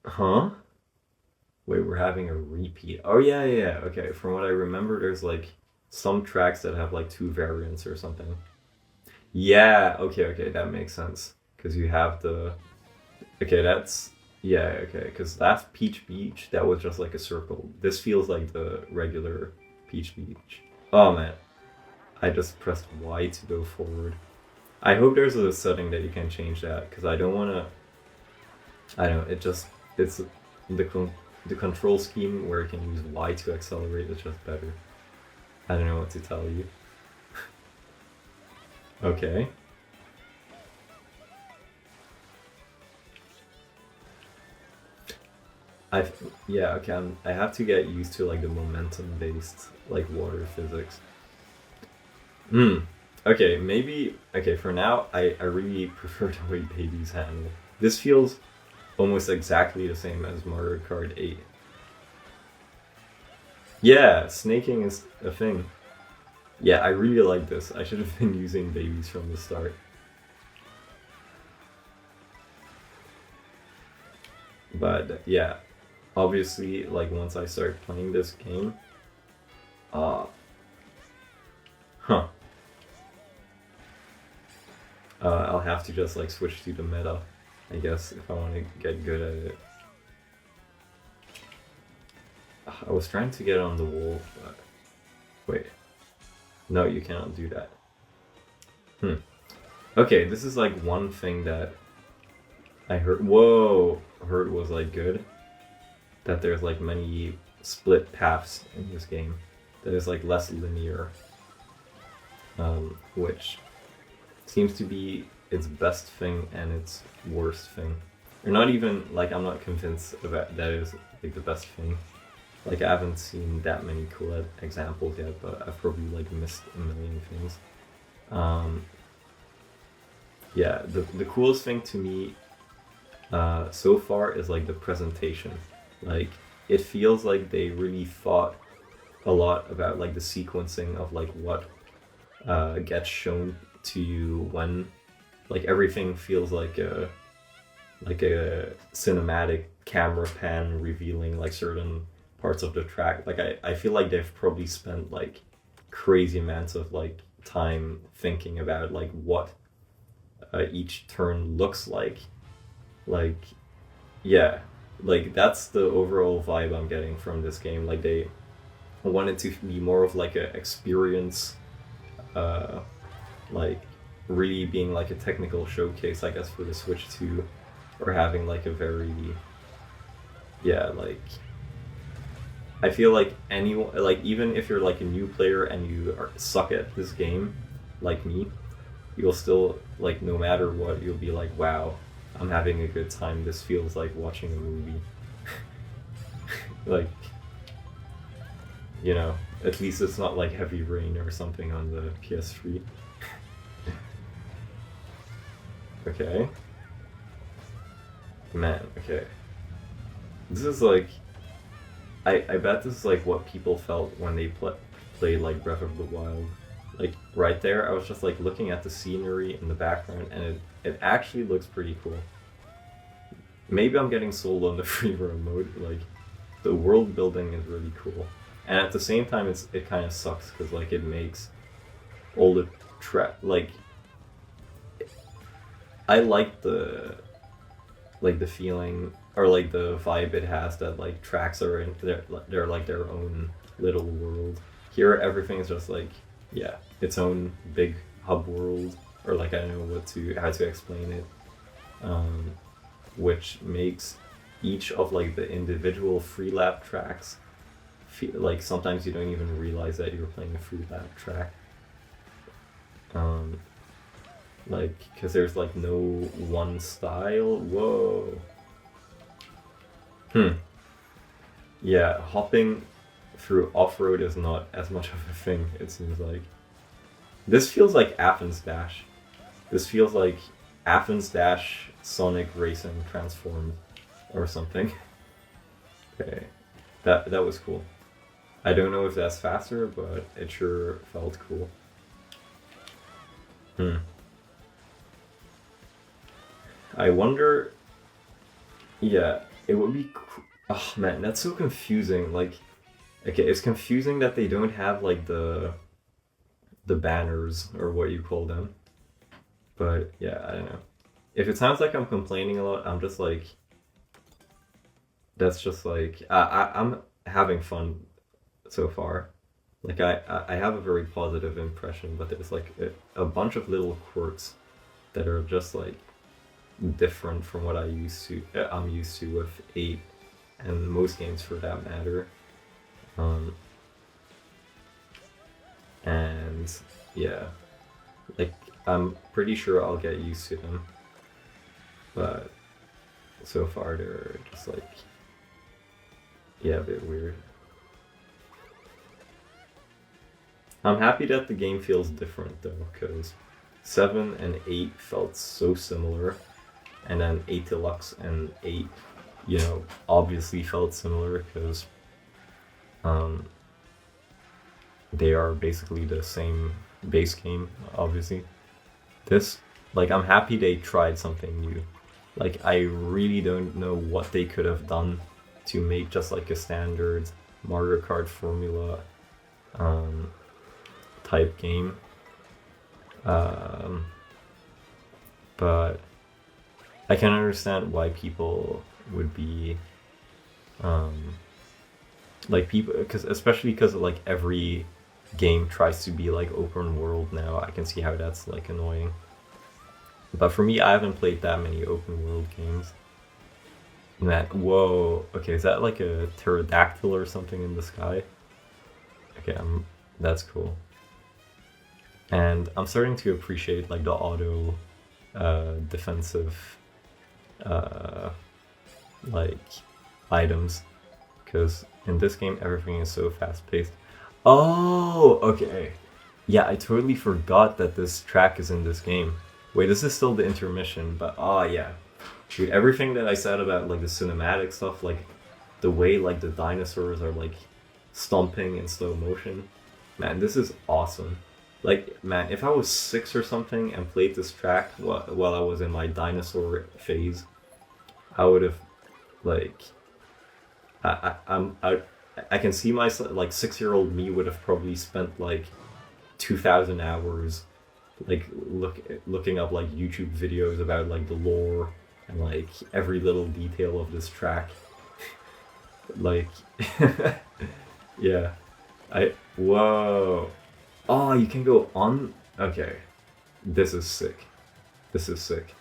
Huh? Wait, we're having a repeat. Oh, yeah. Okay, from what I remember, there's, like, some tracks that have, like, 2 variants or something. Yeah, okay, that makes sense. Because you have the... Okay, that's... Yeah, okay, because that's Peach Beach, that was just, like, a circle. This feels like the regular Peach Beach. Oh, man. I just pressed Y to go forward. I hope there's a setting that you can change that, because I don't want to... I don't know, it's the control scheme where you can use Y to accelerate is just better. I don't know what to tell you. Okay. Yeah, okay, I have to get used to like the momentum-based like water physics. Okay, maybe, okay, for now, I really prefer the way babies handle. This feels almost exactly the same as Mario Kart 8. Yeah, snaking is a thing. Yeah, I really like this. I should have been using babies from the start. But yeah, obviously, like once I start playing this game, huh. I'll have to just like switch to the meta, I guess, if I want to get good at it. I was trying to get on the wall, but wait. No, you cannot do that. Okay, this is like one thing that I heard was like good. That there's like many split paths in this game. That is like less linear. Which seems to be its best thing and its worst thing. Or not even, like, I'm not convinced that is like the best thing. Like, I haven't seen that many cool examples yet, but I've probably like missed a million things. Yeah, the coolest thing to me so far is like the presentation. Like, it feels like they really thought a lot about like the sequencing of like what gets shown to you when, like, everything feels like a cinematic camera pan revealing like certain parts of the track. Like, I feel like they've probably spent like crazy amounts of like time thinking about like what each turn looks like. Like, yeah, like that's the overall vibe I'm getting from this game. Like, they wanted to be more of like a experience, like really being like a technical showcase, I guess, for the Switch 2, or having like a very, yeah, like, I feel like anyone, like, even if you're like a new player and you suck at this game, like me, you'll still, like, no matter what, you'll be like, wow, I'm having a good time. This feels like watching a movie. Like, you know, at least it's not like Heavy Rain or something on the PS3. Okay. Man, okay. This is like... I bet this is like what people felt when they played like Breath of the Wild. Like, right there, I was just like looking at the scenery in the background, and it actually looks pretty cool. Maybe I'm getting sold on the free roam mode. Like, the world building is really cool. And at the same time, it kind of sucks, because like it makes all the like, I like the feeling, or like the vibe it has, that like tracks are in they're like their own little world. Here everything is just like, yeah, its own big hub world, or like, I don't know how to explain it, which makes each of like the individual free lap tracks feel like sometimes you don't even realize that you're playing a free lap track. Like, because there's like no one style. Whoa. Yeah, hopping through off-road is not as much of a thing, it seems like. This feels like Athens Dash. This feels like Athens Dash Sonic Racing transformed or something. Okay, that was cool. I don't know if that's faster, but it sure felt cool. Hmm. I wonder. Yeah, it would be. Oh man, that's so confusing. Like, okay, it's confusing that they don't have like the banners or what you call them. But yeah, I don't know. If it sounds like I'm complaining a lot, I'm just like, that's just like I'm having fun so far. Like I have a very positive impression, but there's like a bunch of little quirks that are just like different from what I'm used to with 8 and most games for that matter. And yeah, like I'm pretty sure I'll get used to them, but so far they're just like, yeah, a bit weird. I'm happy that the game feels different though, because 7 and 8 felt so similar, and then 8 Deluxe and 8, you know, obviously felt similar because they are basically the same base game, obviously. This, like, I'm happy they tried something new. Like, I really don't know what they could have done to make just like a standard Mario Kart formula type game. But I can understand why people would be like people, because especially because like every game tries to be like open world now. I can see how that's like annoying. But for me, I haven't played that many open world games. And that, whoa, okay, is that like a pterodactyl or something in the sky? Okay, that's cool. And I'm starting to appreciate like the auto defensive like items, because in this game everything is so fast paced. Oh, okay. Yeah, I totally forgot that this track is in this game. Wait, this is still the intermission, but yeah. Dude, everything that I said about like the cinematic stuff, like the way like the dinosaurs are like stomping in slow motion, man, this is awesome. Like, man, if I was 6 or something and played this track while I was in my dinosaur phase, I would have like I can see myself, like 6-year-old me would have probably spent like 2,000 hours like looking up like YouTube videos about like the lore and like every little detail of this track. Like yeah. Whoa. Oh, you can go on. Okay. This is sick. This is sick.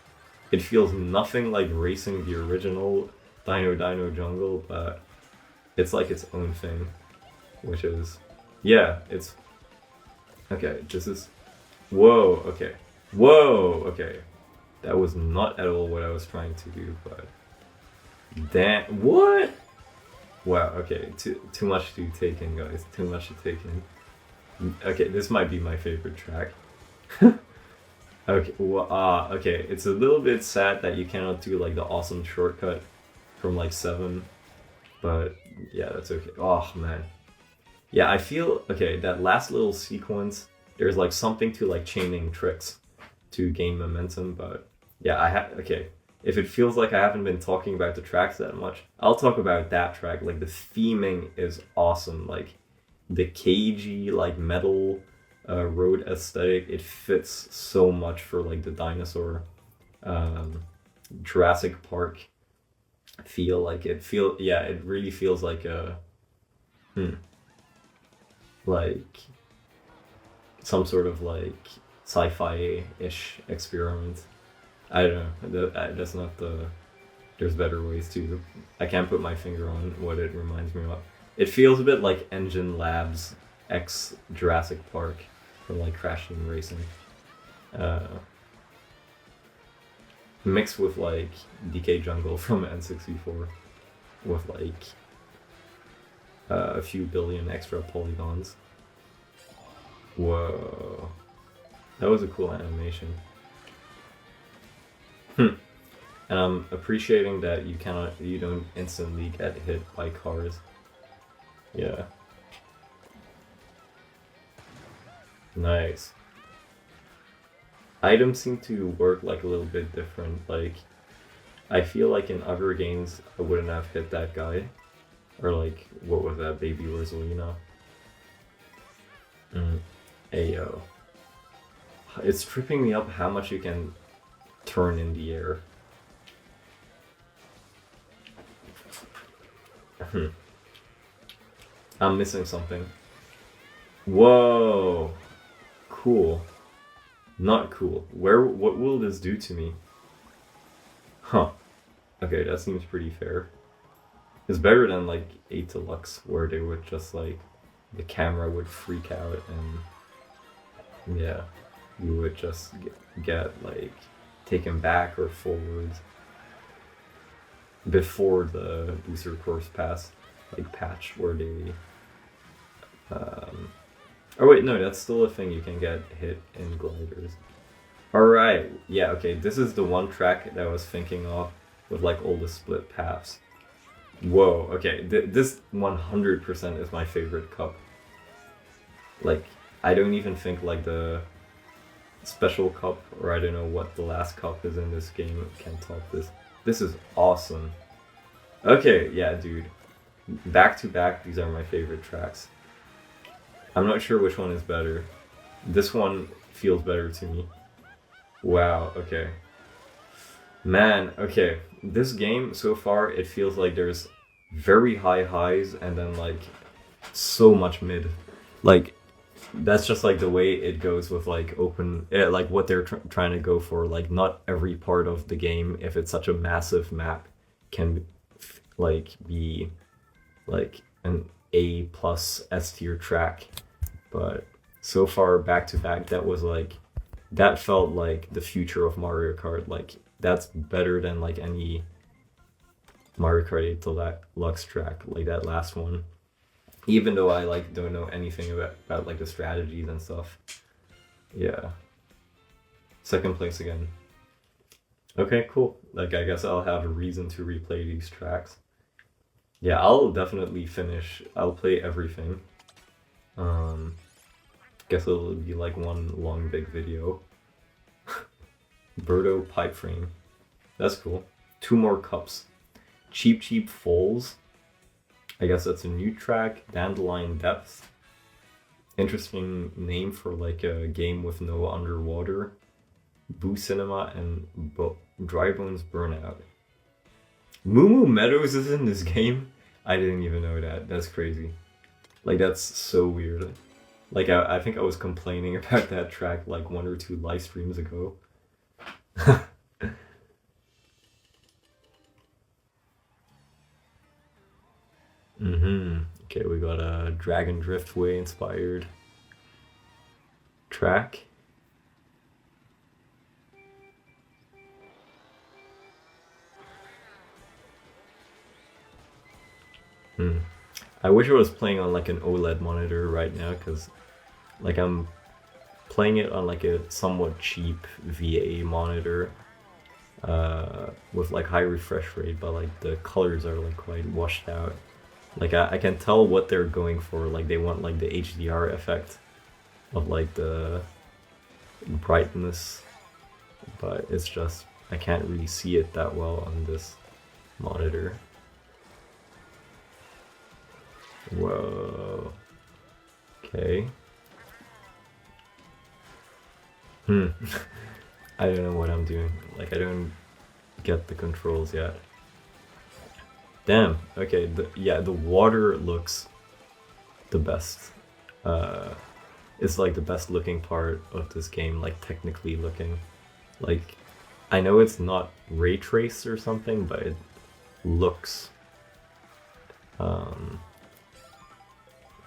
It feels nothing like racing the original Dino Jungle, but it's like its own thing, which is, yeah, it's, okay, this is, whoa, okay, whoa, okay. That was not at all what I was trying to do, but, damn, what? Wow, okay, too much to take in, guys, too much to take in. Okay, this might be my favorite track. Okay, well, okay, it's a little bit sad that you cannot do like the awesome shortcut from like 7, but yeah, that's okay. Oh man, yeah, I feel, okay, that last little sequence, there's like something to like chaining tricks to gain momentum, but yeah, okay, if it feels like I haven't been talking about the tracks that much, I'll talk about that track. Like the theming is awesome, like the cagey like metal road aesthetic, it fits so much for like the dinosaur Jurassic Park feel. Like it really feels like a like some sort of like sci-fi-ish experiment. I don't know, that's not there's better ways to, I can't put my finger on what it reminds me of. It feels a bit like Engine Labs X Jurassic Park from like Crash Team Racing, mixed with like DK Jungle from N64, with like a few billion extra polygons. Whoa, that was a cool animation. And I'm appreciating that you don't instantly get hit by cars. Yeah. Nice. items seem to work like a little bit different. Like I feel like in other games I wouldn't have hit that guy. Or like, what was that, Baby Rosalina? Ayo. It's tripping me up how much you can turn in the air. I'm missing something. Whoa! Cool. Not cool. What will this do to me? Huh. Okay, that seems pretty fair. It's better than like 8 Deluxe, where they would just like, the camera would freak out and yeah, you would just get like taken back or forwards before the booster course pass, like patch where they oh wait, no, that's still a thing, you can get hit in gliders. Alright, yeah, okay, this is the one track that I was thinking of with like all the split paths. Whoa, okay, this 100% is my favorite cup. Like, I don't even think like the special cup, or I don't know what the last cup is in this game, can top this. This is awesome. Okay, yeah, dude. Back to back, these are my favorite tracks. I'm not sure which one is better. This one feels better to me. Wow, okay. Man, okay. This game, so far, it feels like there's very high highs and then like so much mid. Like, that's just like the way it goes with like open, like what they're trying to go for. Like, not every part of the game, if it's such a massive map, can like be like an A plus S tier track. But so far, back to back, that was like, that felt like the future of Mario Kart. Like, that's better than like any Mario Kart 8 Deluxe track, like that last one. Even though I like don't know anything about like the strategies and stuff. Yeah. Second place again. Okay, cool. Like, I guess I'll have a reason to replay these tracks. Yeah, I'll definitely finish. I'll play everything. Guess it'll be like one long big video. Birdo pipe frame. That's cool. 2 more cups. Cheep Falls. I guess that's a new track. Dandelion Depths. Interesting name for like a game with no underwater. Boo Cinema and Dry Bones Burnout. Moo Moo Meadows is in this game? I didn't even know that. That's crazy. Like, that's so weird. Like, I think I was complaining about that track like 1 or 2 live streams ago. Okay, we got a Dragon Driftway inspired track. I wish I was playing on like an OLED monitor right now, because like I'm playing it on like a somewhat cheap VA monitor with like high refresh rate, but like the colors are like quite washed out. Like I can tell what they're going for. Like, they want like the HDR effect of like the brightness, but it's just I can't really see it that well on this monitor. Whoa. Okay. I don't know what I'm doing. Like, I don't get the controls yet. Damn. Okay. The water looks the best. It's like the best looking part of this game. Like, technically looking. Like, I know it's not ray traced or something, but it looks.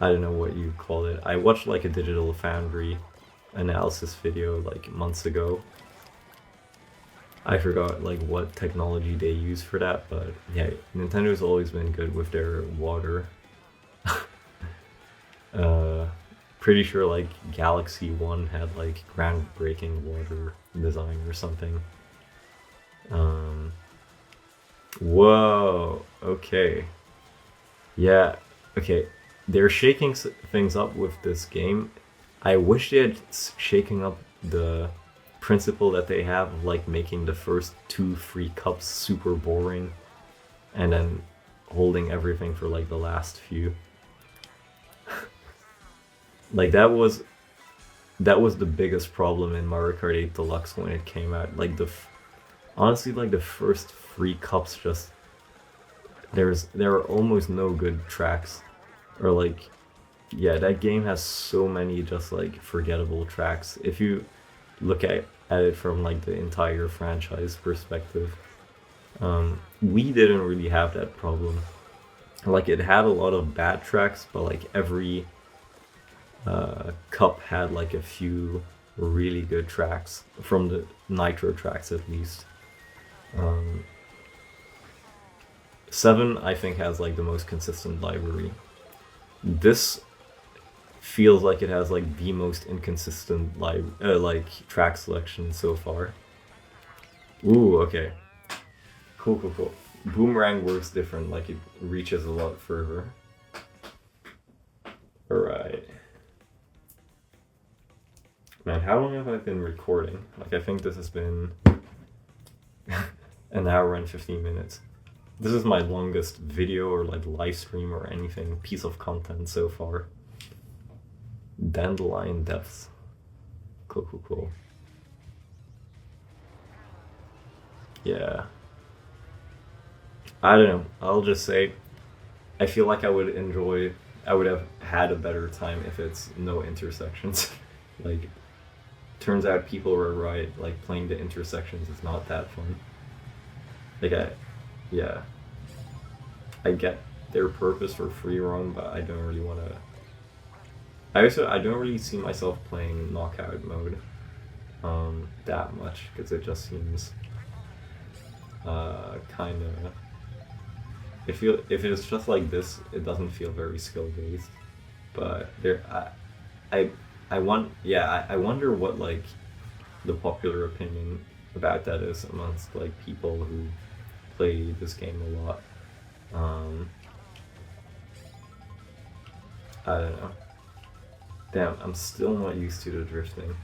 I don't know what you call it. I watched like a Digital Foundry analysis video like months ago. I forgot like what technology they use for that, but yeah, Nintendo's always been good with their water. Pretty sure like Galaxy 1 had like groundbreaking water design or something. Whoa, okay. Yeah, okay. They're shaking things up with this game. I wish they had shaken up the principle that they have of like making the first 2 free cups super boring and then holding everything for like the last few. Like that was the biggest problem in Mario Kart 8 Deluxe when it came out. Like honestly, like the first 3 cups just there are almost no good tracks, or like, yeah, that game has so many just like forgettable tracks if you look at it from like the entire franchise perspective. We didn't really have that problem. Like it had a lot of bad tracks, but like every cup had like a few really good tracks from the Nitro tracks at least. 7 I think has like the most consistent library. This feels like it has like the most inconsistent like track selection so far. Ooh, okay. Cool. Boomerang works different, like it reaches a lot further. Alright. Man, how long have I been recording? Like I think this has been an hour and 15 minutes. This is my longest video or like live stream or anything piece of content so far. Dandelion Depths. Cool. Yeah. I don't know. I'll just say I feel like I would have had a better time if it's no intersections. Like, turns out people were right, like playing the intersections is not that fun. Like I get their purpose for free roam, but I don't really want to. I don't really see myself playing knockout mode that much, because it just seems kind of. If it's just like this, it doesn't feel very skill based. But I wonder what like the popular opinion about that is amongst like people who play this game a lot. I don't know. Damn, I'm still not used to the drifting.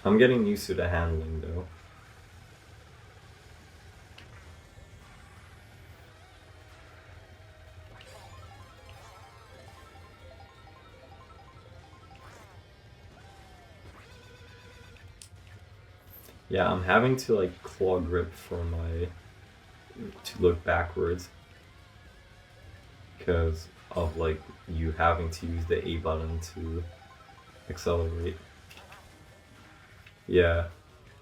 I'm getting used to the handling though. Yeah, I'm having to like claw grip to look backwards because of like you having to use the A button to accelerate. Yeah,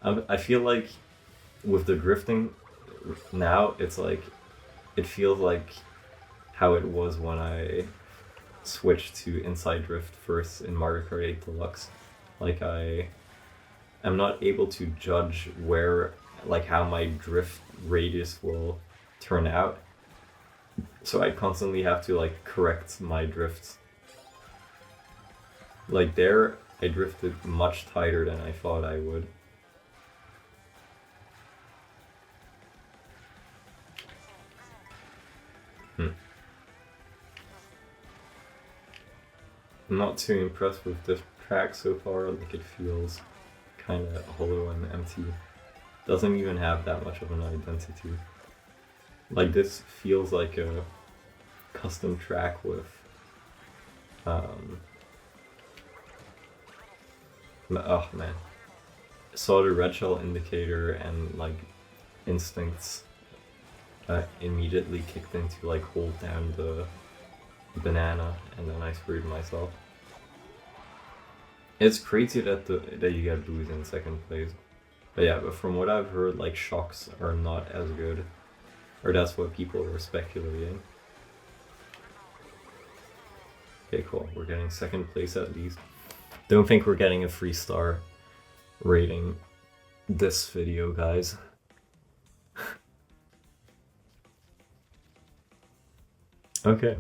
I feel like with the drifting now, it's like it feels like how it was when I switched to inside drift first in Mario Kart 8 Deluxe. Like I'm not able to judge how my drift radius will turn out. So I constantly have to like correct my drifts. Like there, I drifted much tighter than I thought I would. I'm not too impressed with this track so far. Like it feels kind of hollow and empty. Doesn't even have that much of an identity. Like this feels like a custom track with oh man, saw the red shell indicator and like instincts immediately kicked in to like hold down the banana, and then I screwed myself. It's crazy that you get booze in second place. But yeah, but from what I've heard, like shocks are not as good. Or that's what people were speculating. Okay, cool. We're getting second place at least. Don't think we're getting a 3-star rating this video, guys. Okay.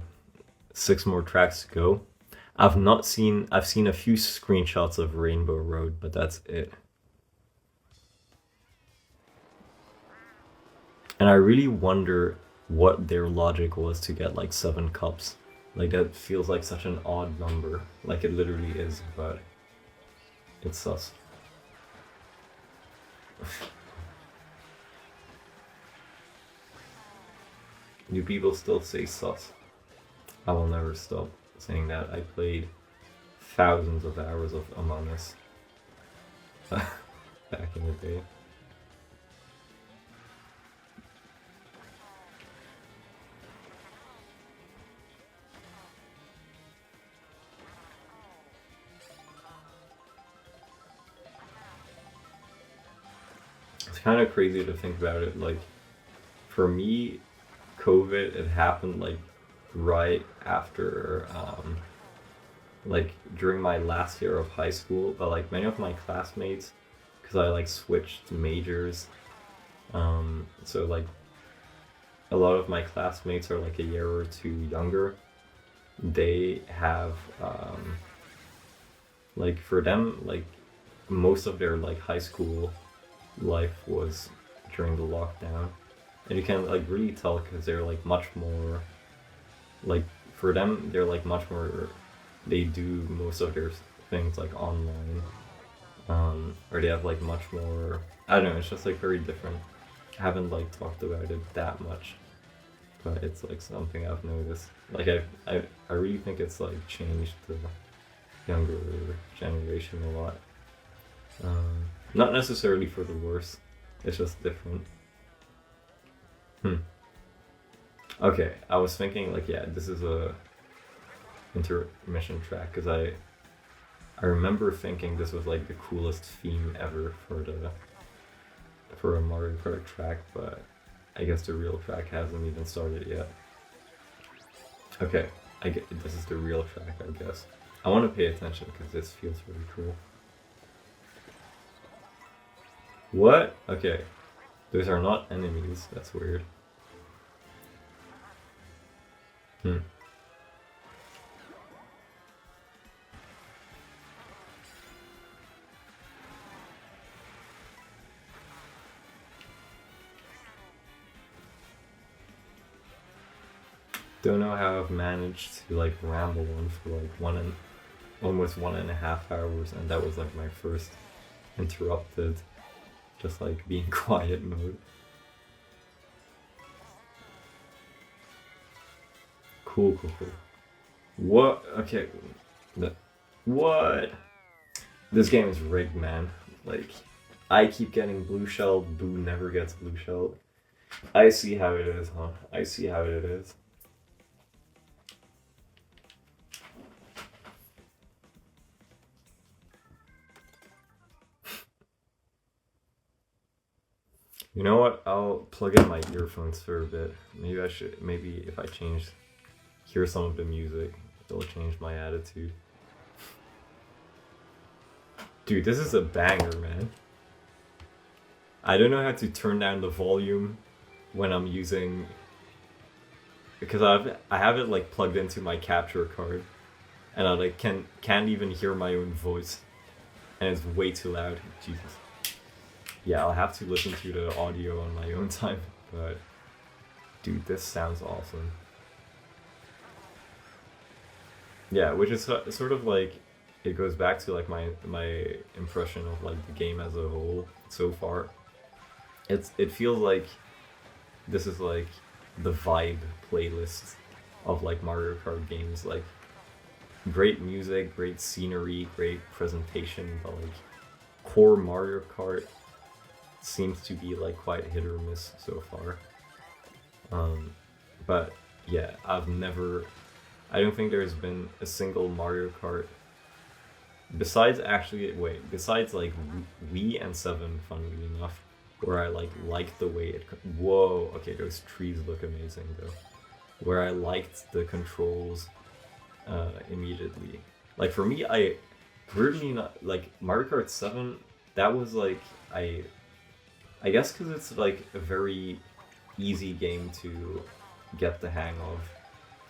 6 more tracks to go. I've seen a few screenshots of Rainbow Road, but that's it. And I really wonder what their logic was to get like 7 cups. Like that feels like such an odd number. Like it literally is, but it's sus. Do people still say sus? I will never stop saying that. I played thousands of hours of Among Us back in the day. It's kind of crazy to think about it. Like, for me, COVID, it happened like right after, like during my last year of high school. But like many of my classmates, because I like switched majors, so like a lot of my classmates are like a year or two younger. They have, like for them, like most of their like high school life was during the lockdown, and you can like really tell because they're like much more, like for them they're like much more, they do most of their things like online, or they have like much more, I don't know, it's just like very different. I haven't like talked about it that much, but it's like something I've noticed. Like I really think it's like changed the younger generation a lot. Not necessarily for the worse, it's just different. Okay, I was thinking like, yeah, this is a intermission track, because I remember thinking this was like the coolest theme ever for a Mario Kart track, but I guess the real track hasn't even started yet. Okay, this is the real track, I guess. I want to pay attention because this feels really cool. What? Okay. Those are not enemies. That's weird. Don't know how I've managed to like ramble on for like almost 1.5 hours, and that was like my first interrupted, just like being quiet mode. Cool. What? Okay. What? This game is rigged, man. Like, I keep getting blue shelled, Boo never gets blue shelled. I see how it is, huh? I see how it is. You know what? I'll plug in my earphones for a bit. Maybe if I hear some of the music, it'll change my attitude. Dude, this is a banger, man. I don't know how to turn down the volume when I'm using, because I have it like plugged into my capture card, and I like can't even hear my own voice, and it's way too loud. Jesus. Yeah, I'll have to listen to the audio on my own time, but dude, this sounds awesome. Yeah, which is sort of like, it goes back to like my impression of like the game as a whole so far. It feels like this is like the vibe playlist of like Mario Kart games. Like, great music, great scenery, great presentation, but like core Mario Kart seems to be like quite hit or miss so far. But yeah, I don't think there's been a single Mario Kart besides like Wii and 7, funnily enough, where I liked the way whoa, okay, those trees look amazing though. Where I liked the controls immediately. Like for me, I weirdly not like Mario Kart 7, that was like, I guess because it's like a very easy game to get the hang of.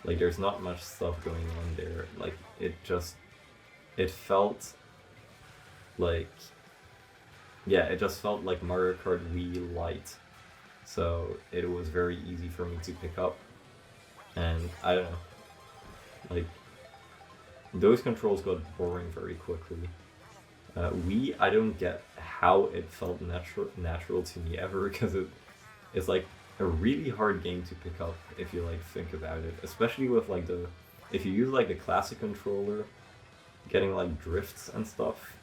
Like, there's not much stuff going on there. Like, it felt like, yeah, it just felt like Mario Kart Wii Lite. so it was very easy for me to pick up. And I don't know, like, those controls got boring very quickly. Wii, I don't get how it felt natural to me ever, because it's like a really hard game to pick up if you like think about it, especially with like if you use like the classic controller, getting like drifts and stuff,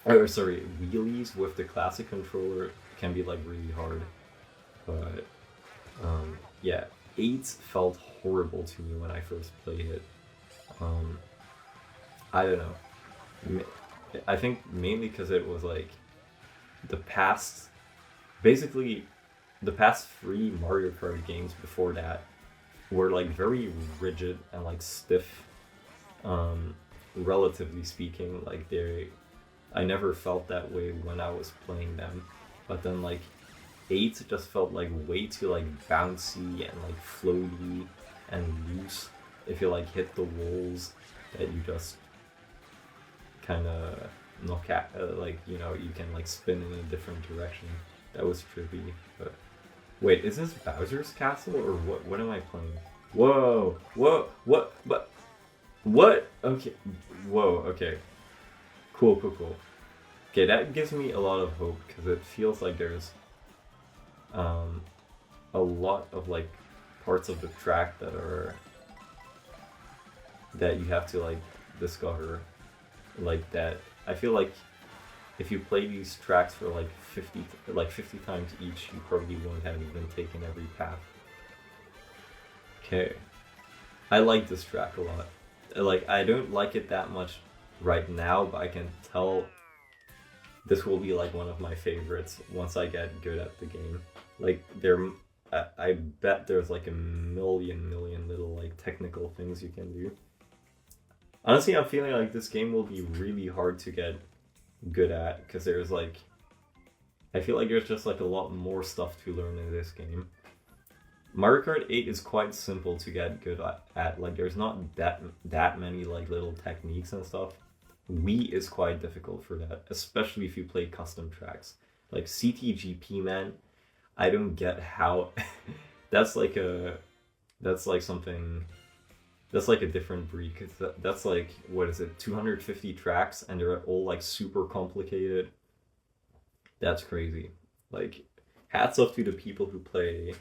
or sorry, wheelies with the classic controller can be like really hard. But yeah, 8 felt horrible to me when I first played it. I don't know. I think mainly because it was like basically the past 3 Mario Kart games before that were like very rigid and like stiff, relatively speaking. Like I never felt that way when I was playing them, but then like 8 just felt like way too like bouncy and like floaty and loose. If you like hit the walls that you just kind of knock at, like, you know, you can like spin in a different direction. That was trippy. But wait, is this Bowser's castle or what am I playing? Whoa, what? Okay, whoa, okay, cool. Okay, that gives me a lot of hope, because it feels like there's a lot of like parts of the track that you have to like discover, like that. I feel like if you play these tracks for like 50 times each, you probably won't have even taken every path. Okay, I like this track a lot. Like, I don't like it that much right now, but I can tell this will be like one of my favorites once I get good at the game. Like, I bet there's like a million little like technical things you can do. Honestly, I'm feeling like this game will be really hard to get good at, because there's like, I feel like there's just like a lot more stuff to learn in this game. Mario Kart 8 is quite simple to get good at. Like, there's not that many like little techniques and stuff. Wii is quite difficult for that, especially if you play custom tracks. Like CTGP, man, I don't get how that's like a different breed, because that's like, what is it, 250 tracks, and they're all like super complicated. That's crazy. Like, hats off to the people who play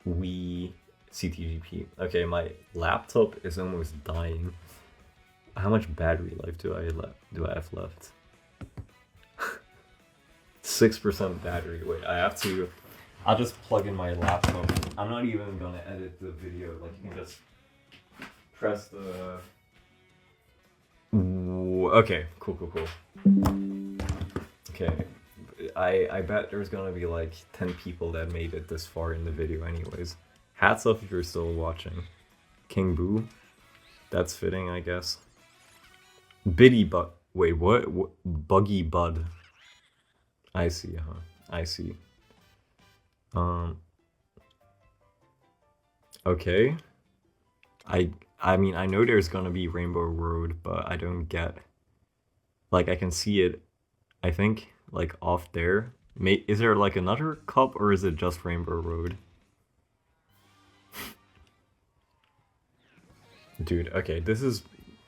Wii CTGP. Okay, my laptop is almost dying. How much battery life do I have left? 6% battery. Wait, I'll just plug in my laptop. I'm not even gonna edit the video. Like, you can just press the... Ooh, okay, cool. Okay, I bet there's gonna be like 10 people that made it this far in the video anyways. Hats off if you're still watching. King Boo. That's fitting, I guess. Biddy Bud. Wait, what? Buggy Bud. I see, huh? I see. Okay. I mean, I know there's gonna be Rainbow Road, but I don't get... Like, I can see it, I think, like, off there. Is there, like, another cup, or is it just Rainbow Road? Dude, okay, this is...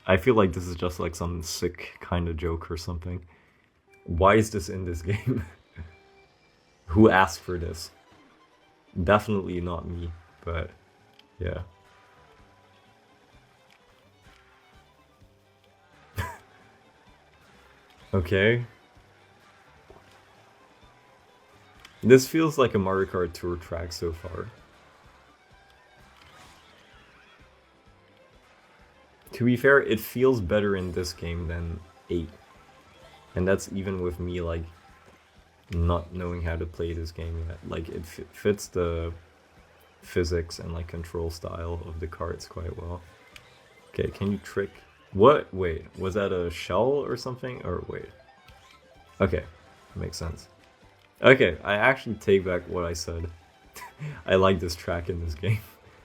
I feel like this is just, like, some sick kind of joke or something. Why is this in this game? Who asked for this? Definitely not me, but yeah. Okay. This feels like a Mario Kart Tour track so far. To be fair, it feels better in this game than 8. And that's even with me, like, not knowing how to play this game yet. Like, it fits the physics and, like, control style of the carts quite well. Okay, can you trick... What? Wait, was that a shell or something? Or wait. Okay, makes sense. Okay, I actually take back what I said. I like this track in this game.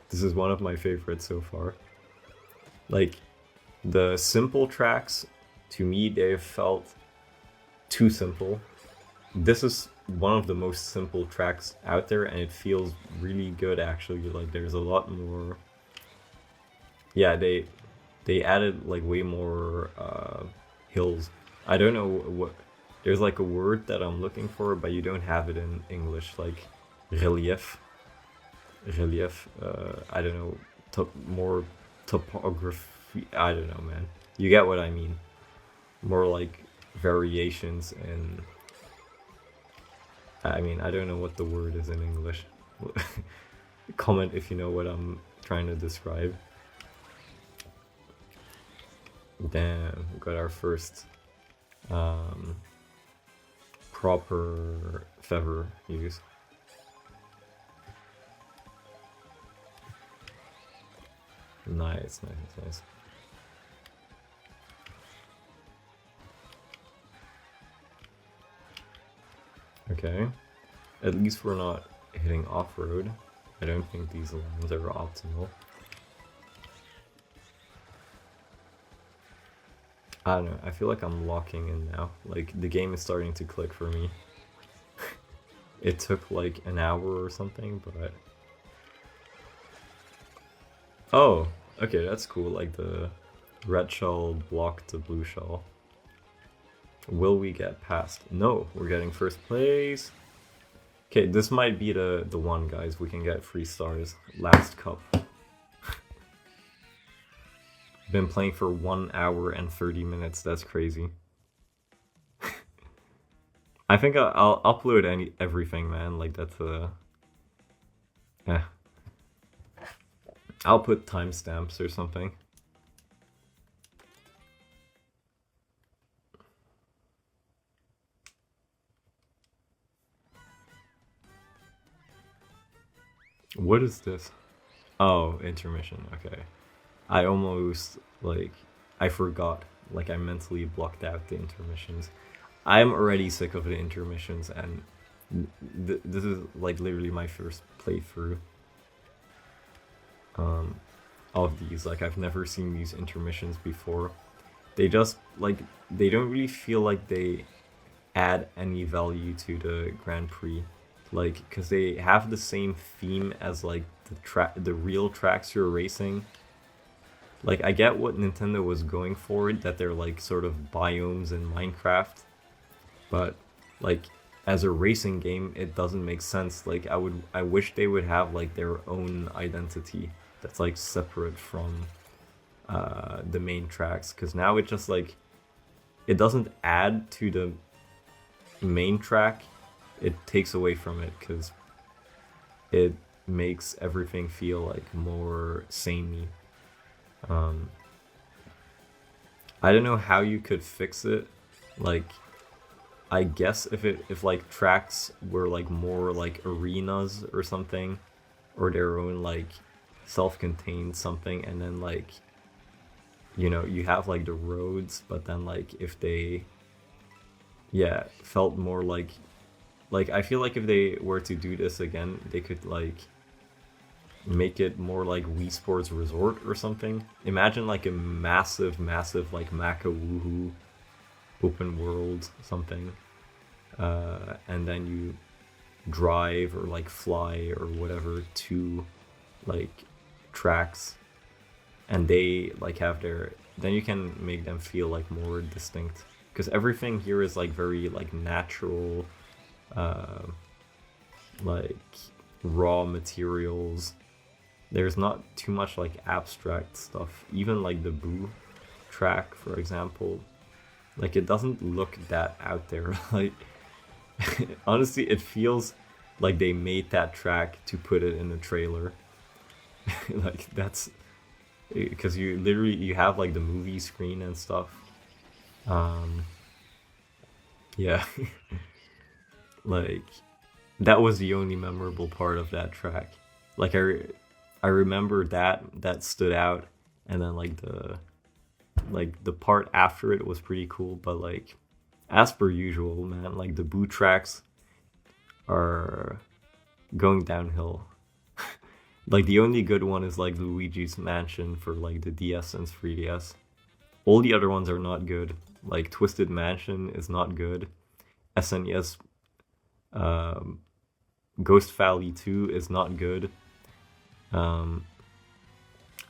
This is one of my favorites so far. Like, the simple tracks, to me, they've felt too simple. This is one of the most simple tracks out there, and it feels really good actually. Like there's a lot more. Yeah, they added like way more hills. I don't know what. There's like a word that I'm looking for, but you don't have it in English. Like relief. Relief. I don't know. More topography. I don't know, man. You get what I mean. More like variations in. I mean, I don't know what the word is in English. Comment if you know what I'm trying to describe. Damn, we got our first proper feather use. Nice, nice, nice. Okay, at least we're not hitting off-road. I don't think these lines are optimal. I don't know, I feel like I'm locking in now. Like, the game is starting to click for me. It took like an hour or something, but... Oh, okay, that's cool. Like, the red shell blocked the blue shell. Will we get past? No, we're getting first place. Okay, this might be the one, guys. We can get 3 stars. Last cup. Been playing for 1 hour and 30 minutes. That's crazy. I think I'll upload everything, man. Like that's I'll put timestamps or something. What is this? Oh, intermission. Okay. I almost, like, I forgot. Like, I mentally blocked out the intermissions. I'm already sick of the intermissions, and this is, like, literally my first playthrough of these. Like, I've never seen these intermissions before. They just, like, they don't really feel like they add any value to the Grand Prix. Like, because they have the same theme as, like, the real tracks you're racing. Like, I get what Nintendo was going for, that they're, like, sort of biomes in Minecraft. But, like, as a racing game, it doesn't make sense. Like, I wish they would have, like, their own identity that's, like, separate from the main tracks. Because now it just, like, it doesn't add to the main track. It takes away from it, because it makes everything feel, like, more samey. I don't know how you could fix it. Like, I guess if like tracks were like more like arenas or something, or their own like self-contained something, and then like, you know, you have like the roads, but then like if they, yeah, felt more like I feel like if they were to do this again, they could like make it more like Wii Sports Resort or something. Imagine like a massive like Maka Woohoo open world something, and then you drive or like fly or whatever to like tracks, and they like have their, then you can make them feel like more distinct, because everything here is like very like natural, like raw materials. There's not too much like abstract stuff. Even like the Boo track, for example, like it doesn't look that out there. Like honestly, it feels like they made that track to put it in a trailer. Like that's because you have like the movie screen and stuff. Yeah. Like that was the only memorable part of that track. Like I remember that stood out, and then like the part after it was pretty cool, but like as per usual, man, like the Boo tracks are going downhill. Like the only good one is like Luigi's Mansion for like the DS and 3DS. All the other ones are not good. Like Twisted Mansion is not good. SNES um, Ghost Valley 2 is not good. Um,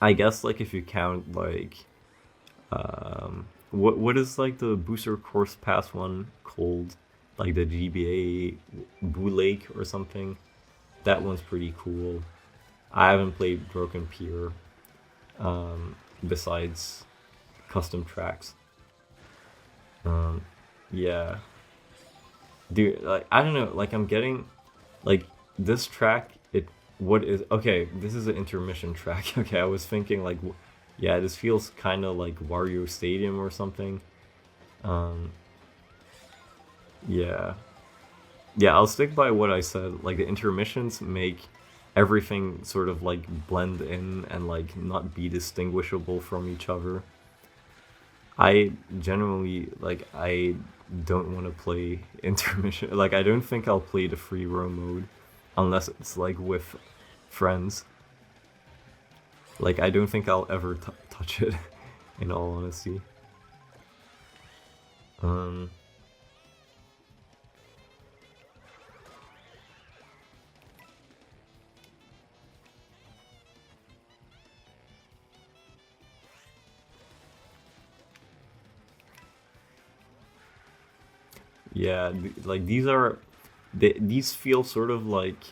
I guess like if you count like what is like the Booster Course Pass one called? Like the GBA Boo Lake or something. That one's pretty cool. I haven't played Broken Pier besides custom tracks. Yeah, dude. Like I don't know. Like I'm getting like this track. It what is okay? This is an intermission track. Okay, I was thinking like, yeah, this feels kind of like Wario Stadium or something. Um, yeah, yeah. I'll stick by what I said. Like the intermissions make everything sort of like blend in and like not be distinguishable from each other. I generally like I don't want to play intermission. Like I don't think I'll play the free roam mode unless it's like with friends. Like I don't think I'll ever touch it in all honesty. Um yeah, like these feel sort of like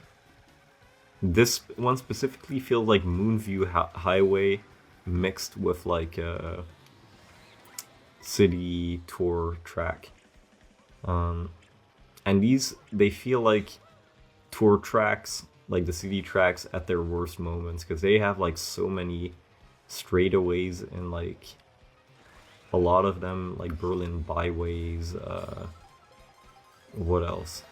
this one specifically feels like Moonview Highway mixed with like a city tour track. Um, and these they feel like tour tracks, like the city tracks at their worst moments because they have like so many straightaways and like a lot of them like Berlin byways. What else?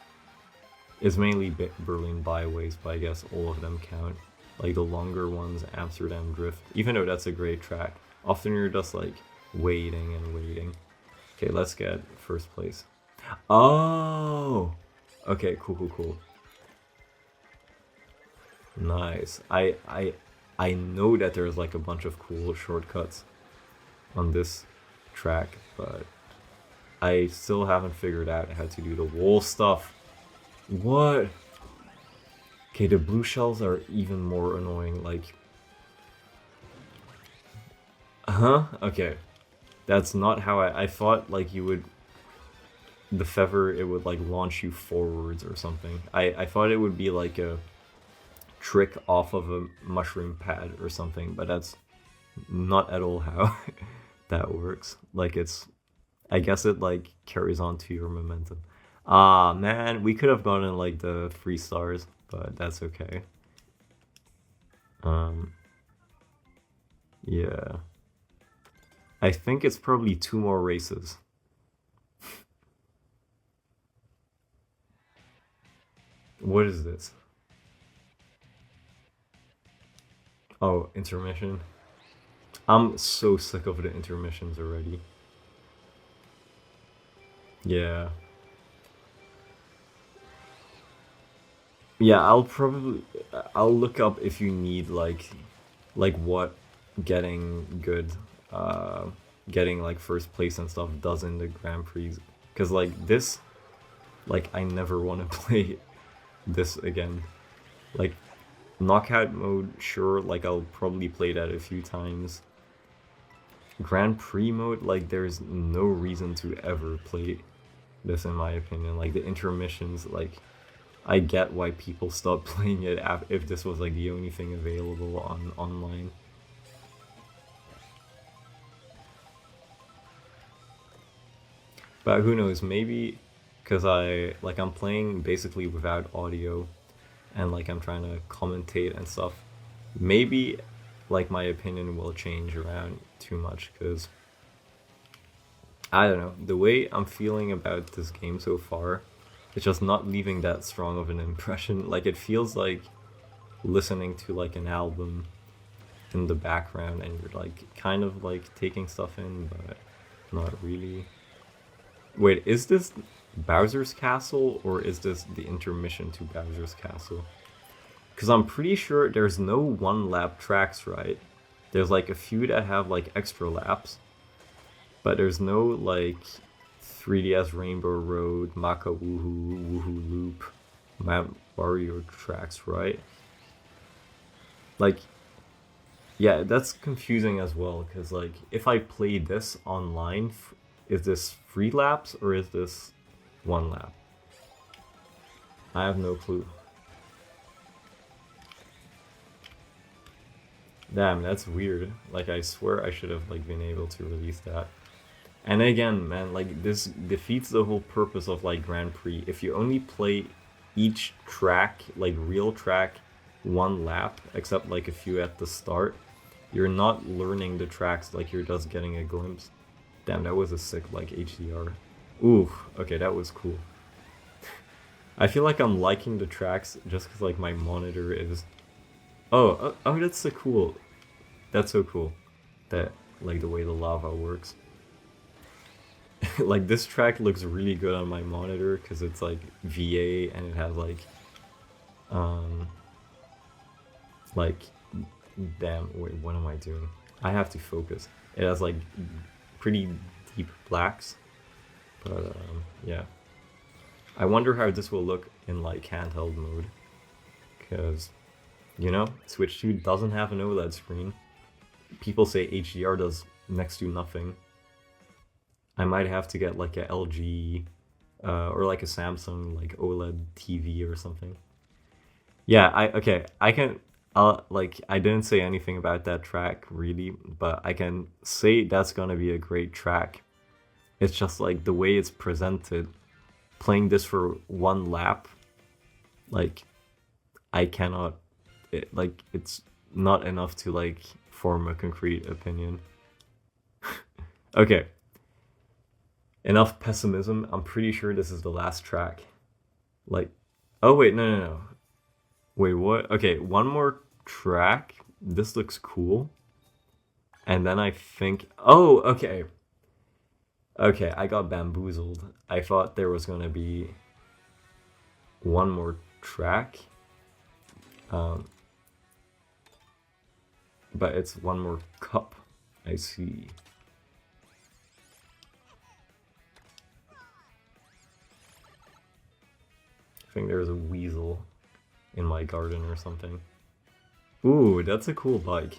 It's mainly Berlin byways, but I guess all of them count. Like the longer ones, Amsterdam Drift. Even though that's a great track, often you're just like waiting and waiting. Okay, let's get first place. Oh, okay, cool. Nice. I know that there's like a bunch of cool shortcuts on this track, but I still haven't figured out how to do the wall stuff. What? Okay, the blue shells are even more annoying, like... Huh? Okay. That's not how I thought, like, you would... The feather, it would, like, launch you forwards or something. I thought it would be, like, a trick off of a mushroom pad or something, but that's not at all how that works. Like, it's... I guess it, like, carries on to your momentum. Ah, man, we could have gotten, like, the 3 stars, but that's okay. Yeah. I think it's probably 2 more races. What is this? Oh, intermission. I'm so sick of the intermissions already. Yeah. Yeah, I'll look up if you need like what getting good getting like first place and stuff does in the Grand Prix, cuz like this, like I never want to play this again. Like knockout mode, sure, like I'll probably play that a few times. Grand Prix mode, like there's no reason to ever play this in my opinion. Like the intermissions, like I get why people stopped playing it if this was like the only thing available on online. But who knows, maybe because I'm playing basically without audio and like I'm trying to commentate and stuff. Maybe like my opinion will change around too much because I don't know, the way I'm feeling about this game so far, it's just not leaving that strong of an impression. Like it feels like listening to like an album in the background and you're like kind of like taking stuff in, but not really. Wait, is this Bowser's Castle or is this the intermission to Bowser's Castle? Because I'm pretty sure there's no 1 lap tracks, right? There's like a few that have like extra laps. But there's no like 3DS Rainbow Road, Maka Woohoo, Woohoo Loop, Mount Wario tracks, right? Like, yeah, that's confusing as well, because like if I play this online, is this 3 laps or is this 1 lap? I have no clue. Damn, that's weird. Like, I swear I should have like been able to release that. And again, man, like this defeats the whole purpose of like Grand Prix. If you only play each track, like real track, 1 lap, except like a few at the start, you're not learning the tracks, like you're just getting a glimpse. Damn, that was a sick like HDR. Ooh, okay, that was cool. I feel like I'm liking the tracks just because like my monitor is... Oh, that's so cool. That's so cool. That, like the way the lava works. Like this track looks really good on my monitor because it's like VA and it has like damn, wait, what am I doing? I have to focus. It has like pretty deep blacks, but yeah. I wonder how this will look in like handheld mode, because you know, Switch 2 doesn't have an OLED screen. People say HDR does next to nothing. I might have to get like a LG or like a Samsung like OLED TV or something. Yeah, I can like I didn't say anything about that track really, but I can say that's gonna be a great track. It's just like the way it's presented, playing this for 1 lap, like I cannot, like it's not enough to like form a concrete opinion. Okay. Enough pessimism. I'm pretty sure this is the last track. Like, oh wait, no. Wait, what? Okay, 1 more track. This looks cool. And then I think, oh, okay. Okay, I got bamboozled. I thought there was gonna be 1 more track. But it's 1 more cup. I see. I think there's a weasel in my garden or something. Ooh, that's a cool bike.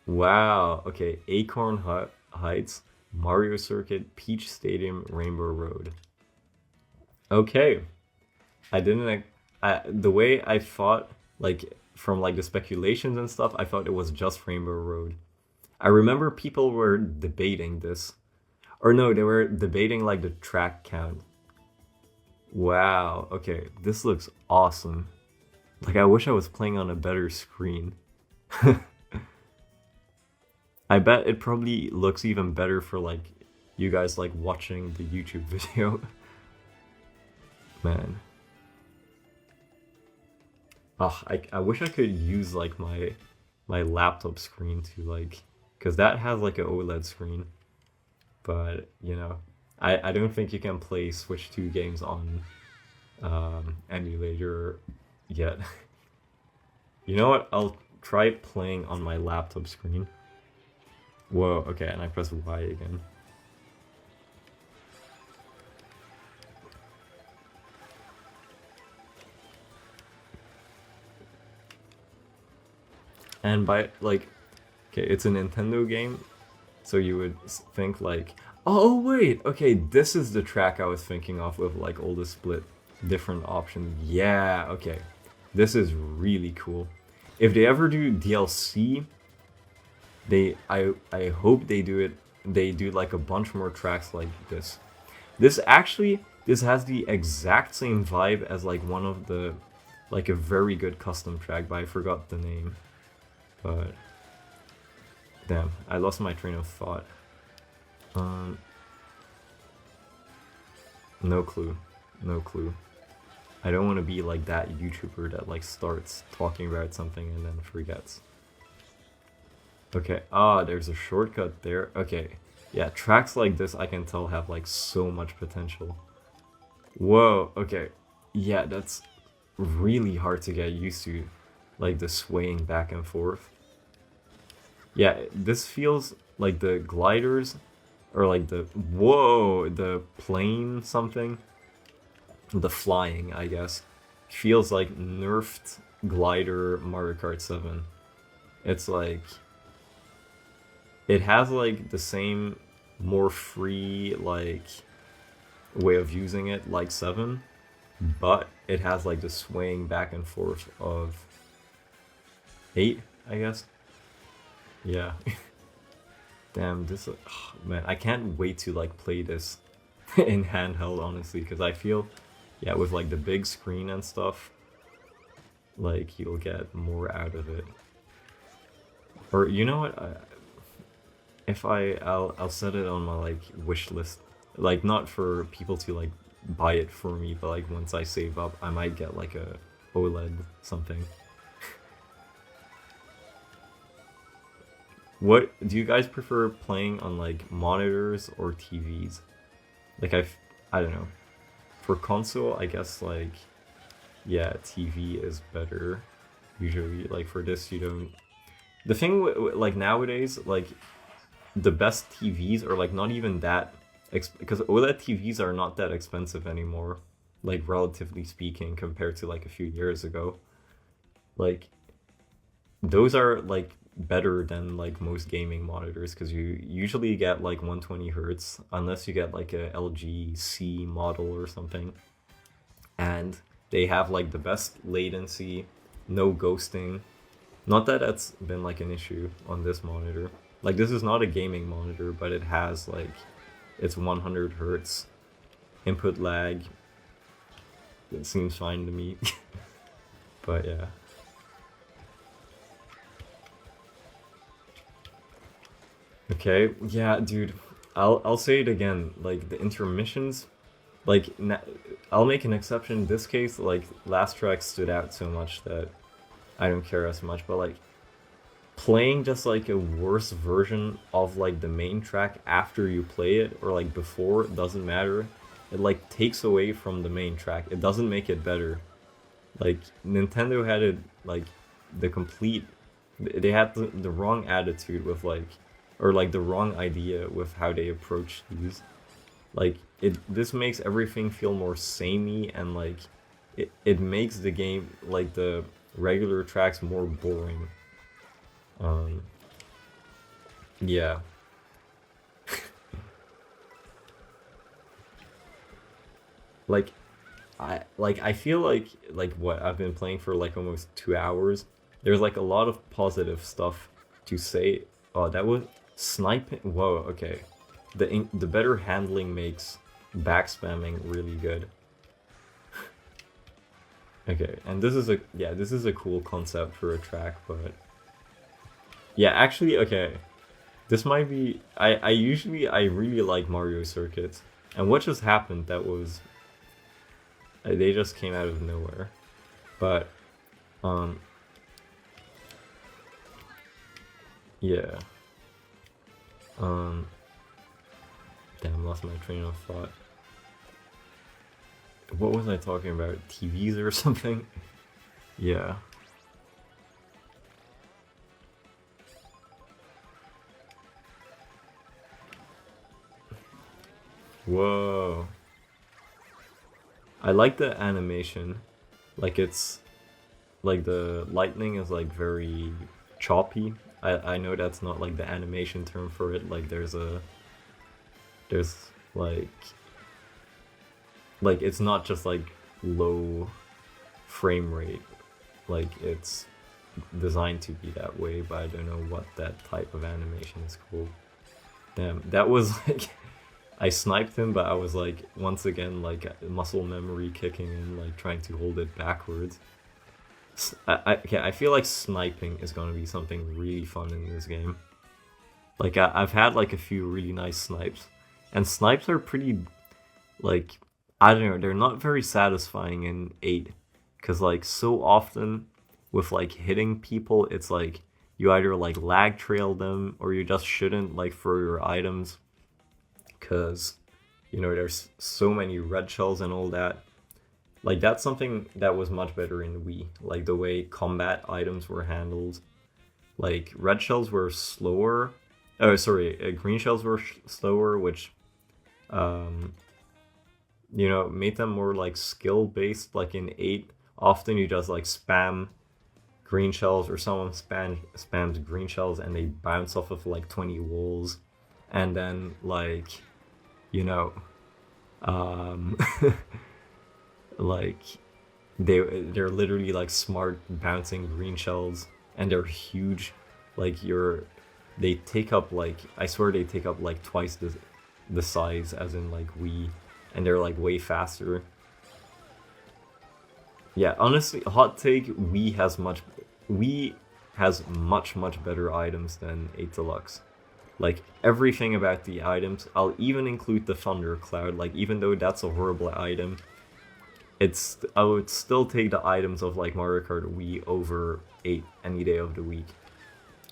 Wow, okay, Acorn Heights, Mario Circuit, Peach Stadium, Rainbow Road. Okay. I didn't... the way I thought, like, from like the speculations and stuff, I thought it was just Rainbow Road. I remember people were debating this. Or no, they were debating like the track count. Wow, okay, this looks awesome. Like, I wish I was playing on a better screen. I bet it probably looks even better for, like, you guys, like, watching the YouTube video. Man. Oh, I wish I could use, like, my laptop screen to, like... Because that has, like, an OLED screen. But, you know... I don't think you can play Switch 2 games on emulator yet. You know what? I'll try playing on my laptop screen. Whoa, okay, and I press Y again. And by, like, okay, it's a Nintendo game, so you would think, like, oh wait, okay, this is the track I was thinking of with like all the split different options. Yeah, okay. This is really cool. If they ever do DLC, I hope they do like a bunch more tracks like this. This has the exact same vibe as like one of the, like a very good custom track, but I forgot the name. But damn, I lost my train of thought. No clue. I don't want to be like that YouTuber that like starts talking about something and then forgets. Okay, there's a shortcut there. Okay, yeah, tracks like this I can tell have like so much potential. Whoa, okay. Yeah, that's really hard to get used to, like the swaying back and forth. Yeah, this feels like the gliders, or like the the plane something, the flying, I guess, feels like nerfed glider Mario Kart 7. It's like it has like the same more free like way of using it like 7, but it has like the swaying back and forth of 8, I guess. Yeah. Damn, this man, I can't wait to like play this in handheld, honestly, because I feel, yeah, with like the big screen and stuff, like you'll get more out of it. Or you know what? If I'll set it on my like wish list, like not for people to like buy it for me, but like once I save up, I might get like a OLED something. What do you guys prefer playing on, like monitors or TVs? Like I don't know. For console, I guess like yeah, TV is better. Usually, like for this, you don't. The thing like nowadays, like the best TVs are like not even that because OLED TVs are not that expensive anymore, like relatively speaking, compared to like a few years ago. Like those are like better than like most gaming monitors because you usually get like 120 hertz unless you get like a LG C model or something, and they have like the best latency, no ghosting. Not that that's been like an issue on this monitor. Like this is not a gaming monitor, but it has like it's 100 hertz input lag. It seems fine to me. But yeah. Okay, yeah, dude. I'll say it again. Like the intermissions, like I'll make an exception in this case. Like last track stood out so much that I don't care as much. But like playing just like a worse version of like the main track after you play it or like before, it doesn't matter. It like takes away from the main track. It doesn't make it better. Like Nintendo had it like the complete. They had the wrong attitude with like. Or like the wrong idea with how they approach these. Like this makes everything feel more samey and like it makes the game like the regular tracks more boring. Yeah. I feel like what I've been playing for like almost 2 hours. There's like a lot of positive stuff to say. Oh, that was sniping. Whoa, okay. The better handling makes back spamming really good. Okay, and this is a cool concept for a track, but yeah, actually, okay. This might be I really like Mario circuits. And what just happened that was they just came out of nowhere. But yeah. Damn, lost my train of thought. What was I talking about? TVs or something? Yeah. Whoa. I like the animation. Like it's like the lightning is like very choppy. I know that's not like the animation term for it. Like there's like it's not just like low frame rate. Like it's designed to be that way, but I don't know what that type of animation is called. Damn, that was like I sniped him, but I was like once again like muscle memory kicking in, like trying to hold it backwards. I feel like sniping is gonna be something really fun in this game. Like I've had like a few really nice snipes, and snipes are pretty, like I don't know, they're not very satisfying in 8, cause like so often with like hitting people, it's like you either like lag trail them or you just shouldn't like throw your items, cause you know there's so many red shells and all that. Like that's something that was much better in Wii, like the way combat items were handled. Like red shells were slower Oh, sorry. Green shells were slower, which um, made them more like skill based. Like in 8, often you just like spam green shells, or someone spams green shells and they bounce off of like 20 walls, and then like you know um like they're literally like smart bouncing green shells, and they're huge. Like they take up like, I swear they take up like twice the size as in like Wii, and they're like way faster. Yeah, honestly, hot take, Wii has much better items than 8 Deluxe. Like everything about the items, I'll even include the Thundercloud, like even though that's a horrible item, I would still take the items of like Mario Kart Wii over 8 any day of the week.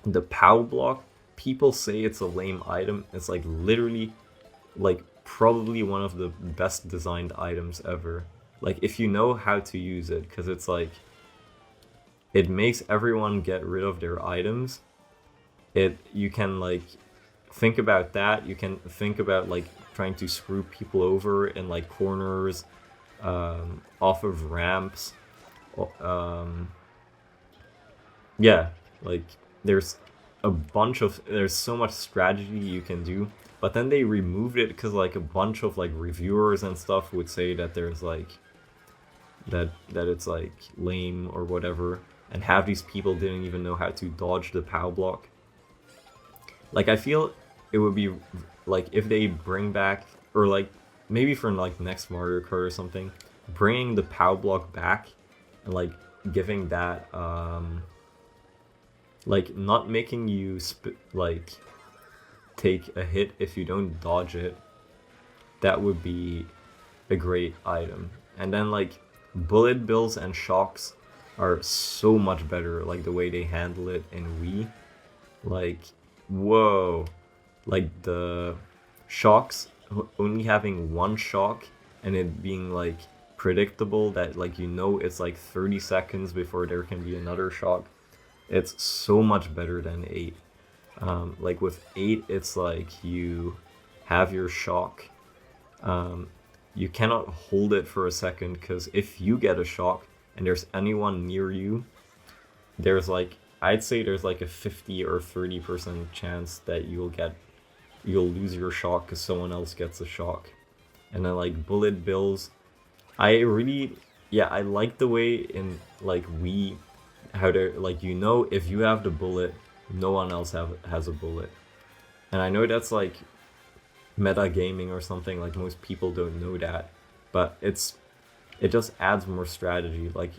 The POW block, people say it's a lame item. It's like literally like probably one of the best designed items ever. Like if you know how to use it, because it's like it makes everyone get rid of their items. You can like think about that. You can think about like trying to screw people over in like corners, off of ramps. Yeah, like there's there's so much strategy you can do. But then they removed it because like a bunch of like reviewers and stuff would say that there's like that it's like lame or whatever, and half these people didn't even know how to dodge the POW block. Like I feel it would be like if they bring back, or like maybe for like next Mario Kart or something, bringing the POW block back and like giving that like not making you like take a hit if you don't dodge it. That would be a great item. And then like bullet bills and shocks are so much better, like the way they handle it in Wii. Like whoa, like the shocks only having one shock and it being like predictable, that like it's like 30 seconds before there can be another shock. It's so much better than 8. Like with 8, it's like you have your shock. You cannot hold it for a second, because if you get a shock and there's anyone near you, I'd say there's like a 50 or 30% chance that you'll lose your shock because someone else gets a shock. And then like bullet bills, I like the way in like Wii, how to like if you have the bullet, no one else has a bullet. And I know that's like meta gaming or something, like most people don't know that, but it just adds more strategy. Like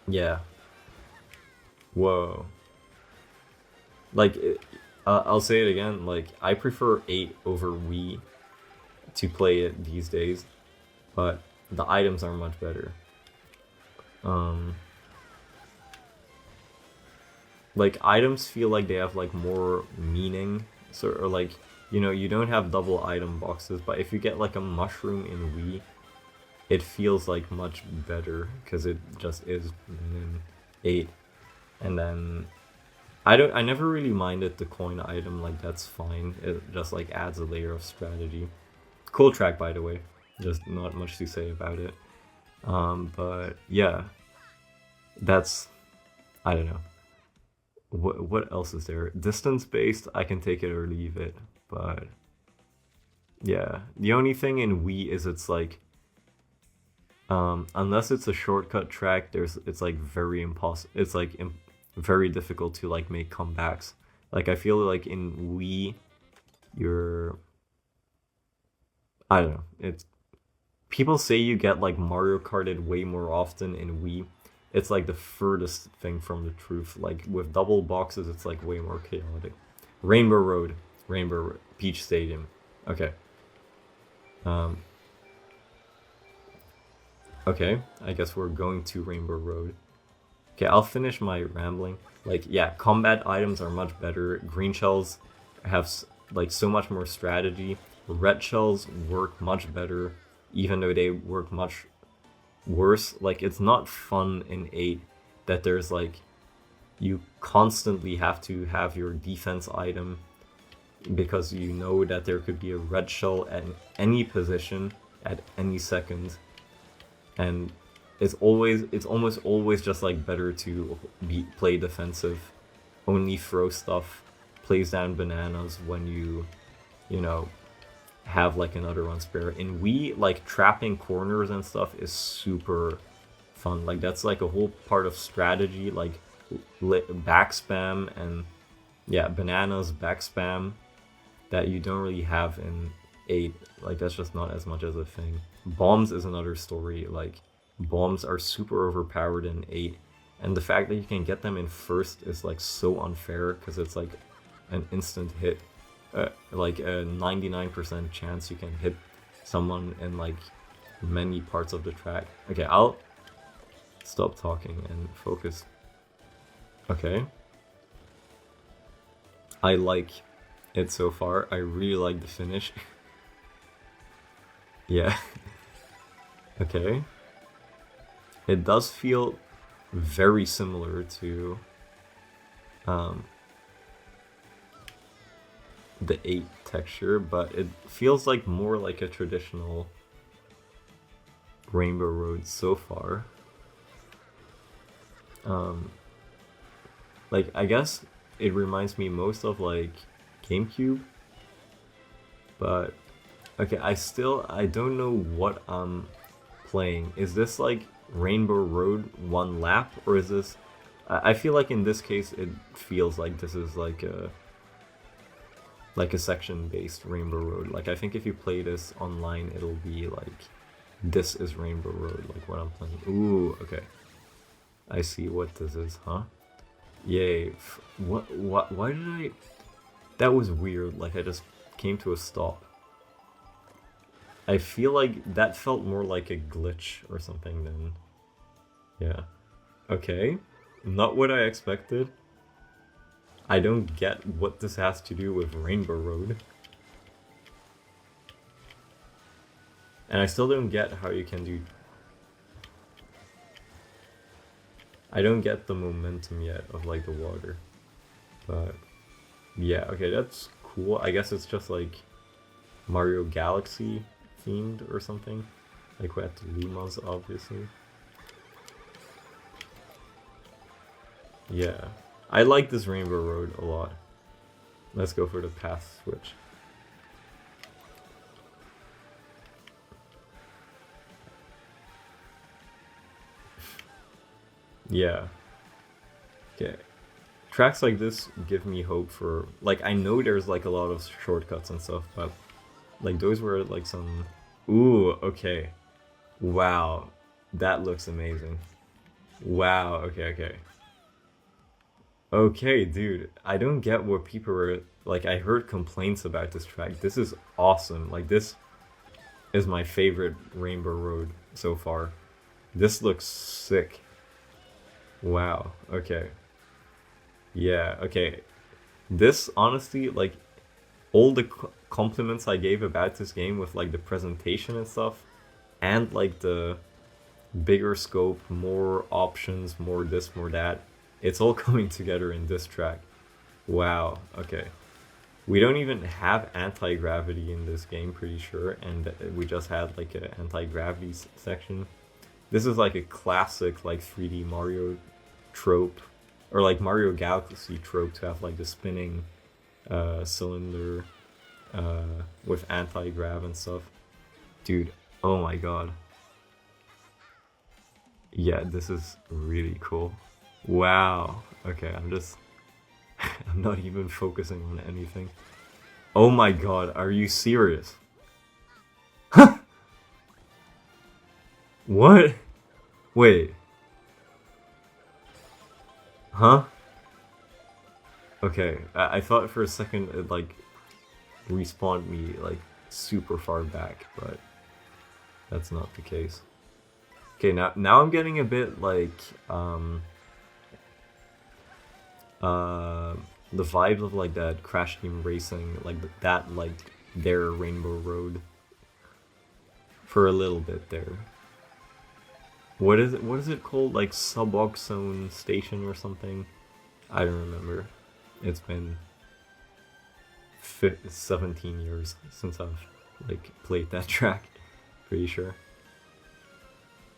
yeah, whoa, like I'll say it again, like I prefer 8 over Wii to play it these days, but the items are much better. Like items feel like they have like more meaning, so, or like you don't have double item boxes, but if you get like a mushroom in Wii, it feels like much better because it just is in 8. And then I never really minded the coin item, like that's fine, it just like adds a layer of strategy. Cool track, by the way, just not much to say about it. But yeah, that's, I don't know. What else is there? Distance based, I can take it or leave it, but yeah, the only thing in Wii is it's like unless it's a shortcut track, it's like very very difficult to like make comebacks. Like I feel like in Wii, I don't know, it's, people say you get like Mario Karted way more often in Wii. It's like the furthest thing from the truth. Like with double boxes, it's like way more chaotic. Rainbow Road, Peach Stadium. Okay. Okay, I guess we're going to Rainbow Road. Okay, I'll finish my rambling. Like, yeah, combat items are much better. Green shells have like so much more strategy. Red shells work much better, even though they work much worse. Like it's not fun in 8 that there's like you constantly have to have your defense item because you know that there could be a red shell at any position at any second, and it's almost always just like better to play defensive, only throw stuff, plays down bananas when you know, have like another one spare. And like trapping corners and stuff is super fun. Like that's like a whole part of strategy, like back spam and yeah, bananas back spam that you don't really have in 8. Like that's just not as much as a thing. Bombs is another story. Like bombs are super overpowered in 8, and the fact that you can get them in first is like so unfair because it's like an instant hit. Like a 99% chance you can hit someone in like many parts of the track. Okay, I'll stop talking and focus. Okay. I like it so far. I really like the finish. Yeah. Okay. It does feel very similar to the 8 texture, but it feels like more like a traditional Rainbow Road so far. Like I guess it reminds me most of like GameCube, but okay, I don't know what I'm playing. Is this like Rainbow Road one lap, or is this? I feel like in this case it feels like this is like a section-based Rainbow Road. Like I think if you play this online, it'll be like this is Rainbow Road, like what I'm playing. Ooh, okay. I see what this is, huh? Yay. What? Why did I? That was weird. Like I just came to a stop. I feel like that felt more like a glitch or something than. Yeah. Okay. Not what I expected. I don't get what this has to do with Rainbow Road. And I still don't get how you can do... I don't get the momentum yet of like the water. But yeah, okay, that's cool. I guess it's just like Mario Galaxy themed or something. Like we had the Lumas, obviously. Yeah. I like this Rainbow Road a lot. Let's go for the path switch. Yeah. Okay. Tracks like this give me hope for... Like, I know there's like a lot of shortcuts and stuff, but like those were like some... Ooh, okay. Wow. That looks amazing. Wow, okay. Okay, dude, I don't get what people were... Like, I heard complaints about this track. This is awesome. Like, this is my favorite Rainbow Road so far. This looks sick. Wow, okay. Yeah, okay. This, honestly, like, all the compliments I gave about this game with, like, the presentation and stuff, and, like, the bigger scope, more options, more this, more that, it's all coming together in this track. Wow, okay. We don't even have anti-gravity in this game, pretty sure, and we just had like an anti-gravity section. This is like a classic like 3D Mario trope, or like Mario Galaxy trope to have like the spinning cylinder with anti-grav and stuff. Dude, oh my god. Yeah, this is really cool. Wow. Okay, I'm not even focusing on anything. Oh my god, are you serious? What? Wait. Huh? Okay, I thought for a second it like respawned me like super far back, but that's not the case. Okay, now I'm getting a bit like the vibes of like that Crash Team Racing, like that, like their Rainbow Road for a little bit there. What is it called? Like Suboxone Station or something? I don't remember. It's been 17 years since I've like played that track. Pretty sure.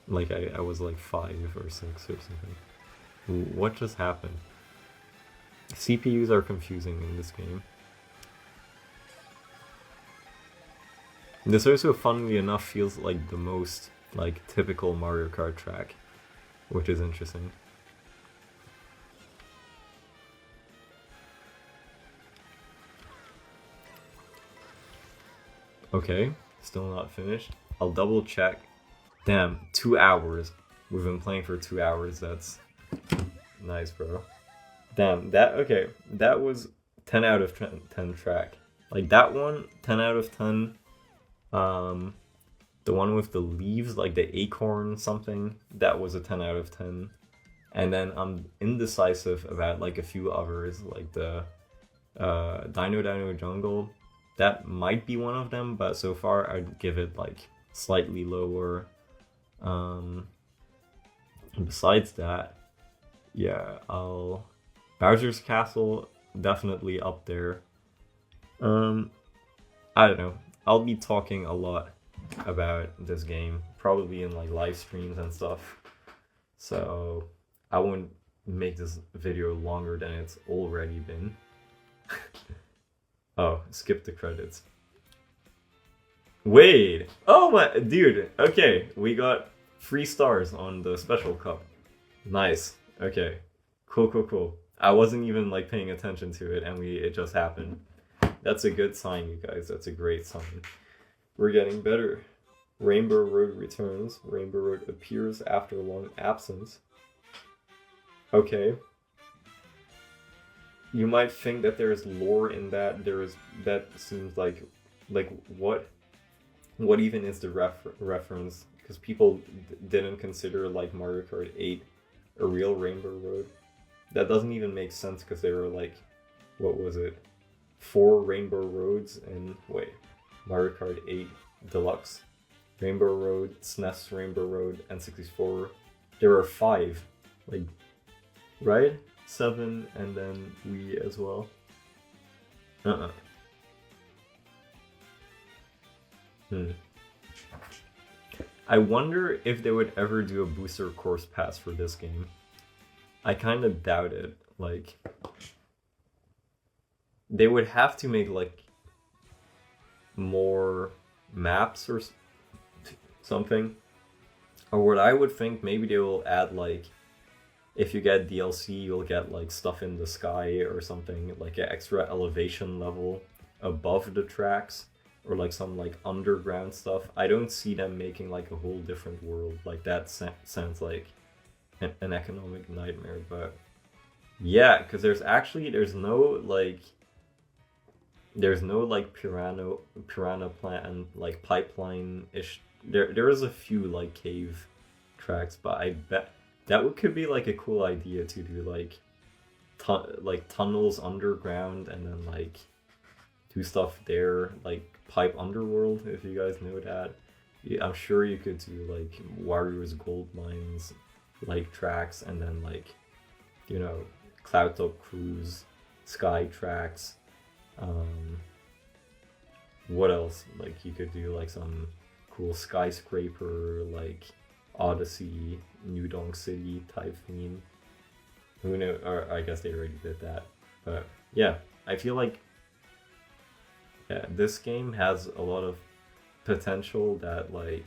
Like I was like 5 or 6 or something. What just happened? CPUs are confusing in this game. This also, funnily enough, feels like the most like typical Mario Kart track, which is interesting. Okay, still not finished. I'll double check. Damn, 2 hours. We've been playing for 2 hours. That's nice, bro. Damn, that was 10 out of 10 track. Like that one, 10 out of 10. The one with the leaves, like the Acorn something, that was a 10 out of 10. And then I'm indecisive about like a few others, like the Dino Jungle. That might be one of them, but so far I'd give it like slightly lower. Besides that, yeah, Bowser's Castle, definitely up there. I don't know. I'll be talking a lot about this game, probably in like live streams and stuff. So I won't make this video longer than it's already been. Oh, skip the credits. Wait! Oh my, dude! Okay, we got 3 stars on the special cup. Nice. Okay. Cool. I wasn't even like paying attention to it, and it just happened. That's a good sign, you guys. That's a great sign. We're getting better. Rainbow Road returns. Rainbow Road appears after a long absence. Okay. You might think that there is lore in that. That seems like what even is the reference? Because people didn't consider like Mario Kart 8 a real Rainbow Road. That doesn't even make sense because there were like, what was it? 4 Rainbow Roads in Mario Kart 8 Deluxe. Rainbow Road, SNES Rainbow Road, N64. There are 5, like, right? 7 and then Wii as well. I wonder if they would ever do a booster course pass for this game. I kind of doubt it. Like, they would have to make like more maps or something. Or what I would think, maybe they will add like, if you get DLC, you'll get like stuff in the sky or something, like an extra elevation level above the tracks, or like some like underground stuff. I don't see them making like a whole different world. Like that sounds like an economic nightmare. But yeah, because there's no piranha plant like pipeline ish. There is a few like cave tracks, but I bet that could be like a cool idea to do like tunnels underground and then like do stuff there, like Pipe Underworld, if you guys know that. Yeah, I'm sure you could do like Wario's Gold Mines like tracks, and then like, you know, Cloud Top Cruise, Sky tracks. What else? Like you could do like some cool skyscraper, like Odyssey, New Donk City type theme. Who knows? Or I guess they already did that. But yeah, I feel like this game has a lot of potential that like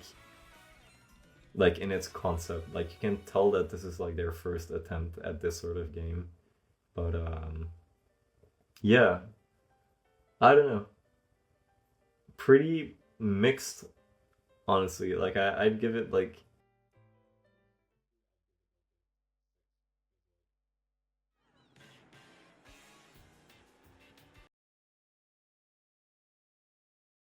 in its concept. Like you can tell that this is like their first attempt at this sort of game. But yeah, I don't know. Pretty mixed, honestly. Like I'd give it like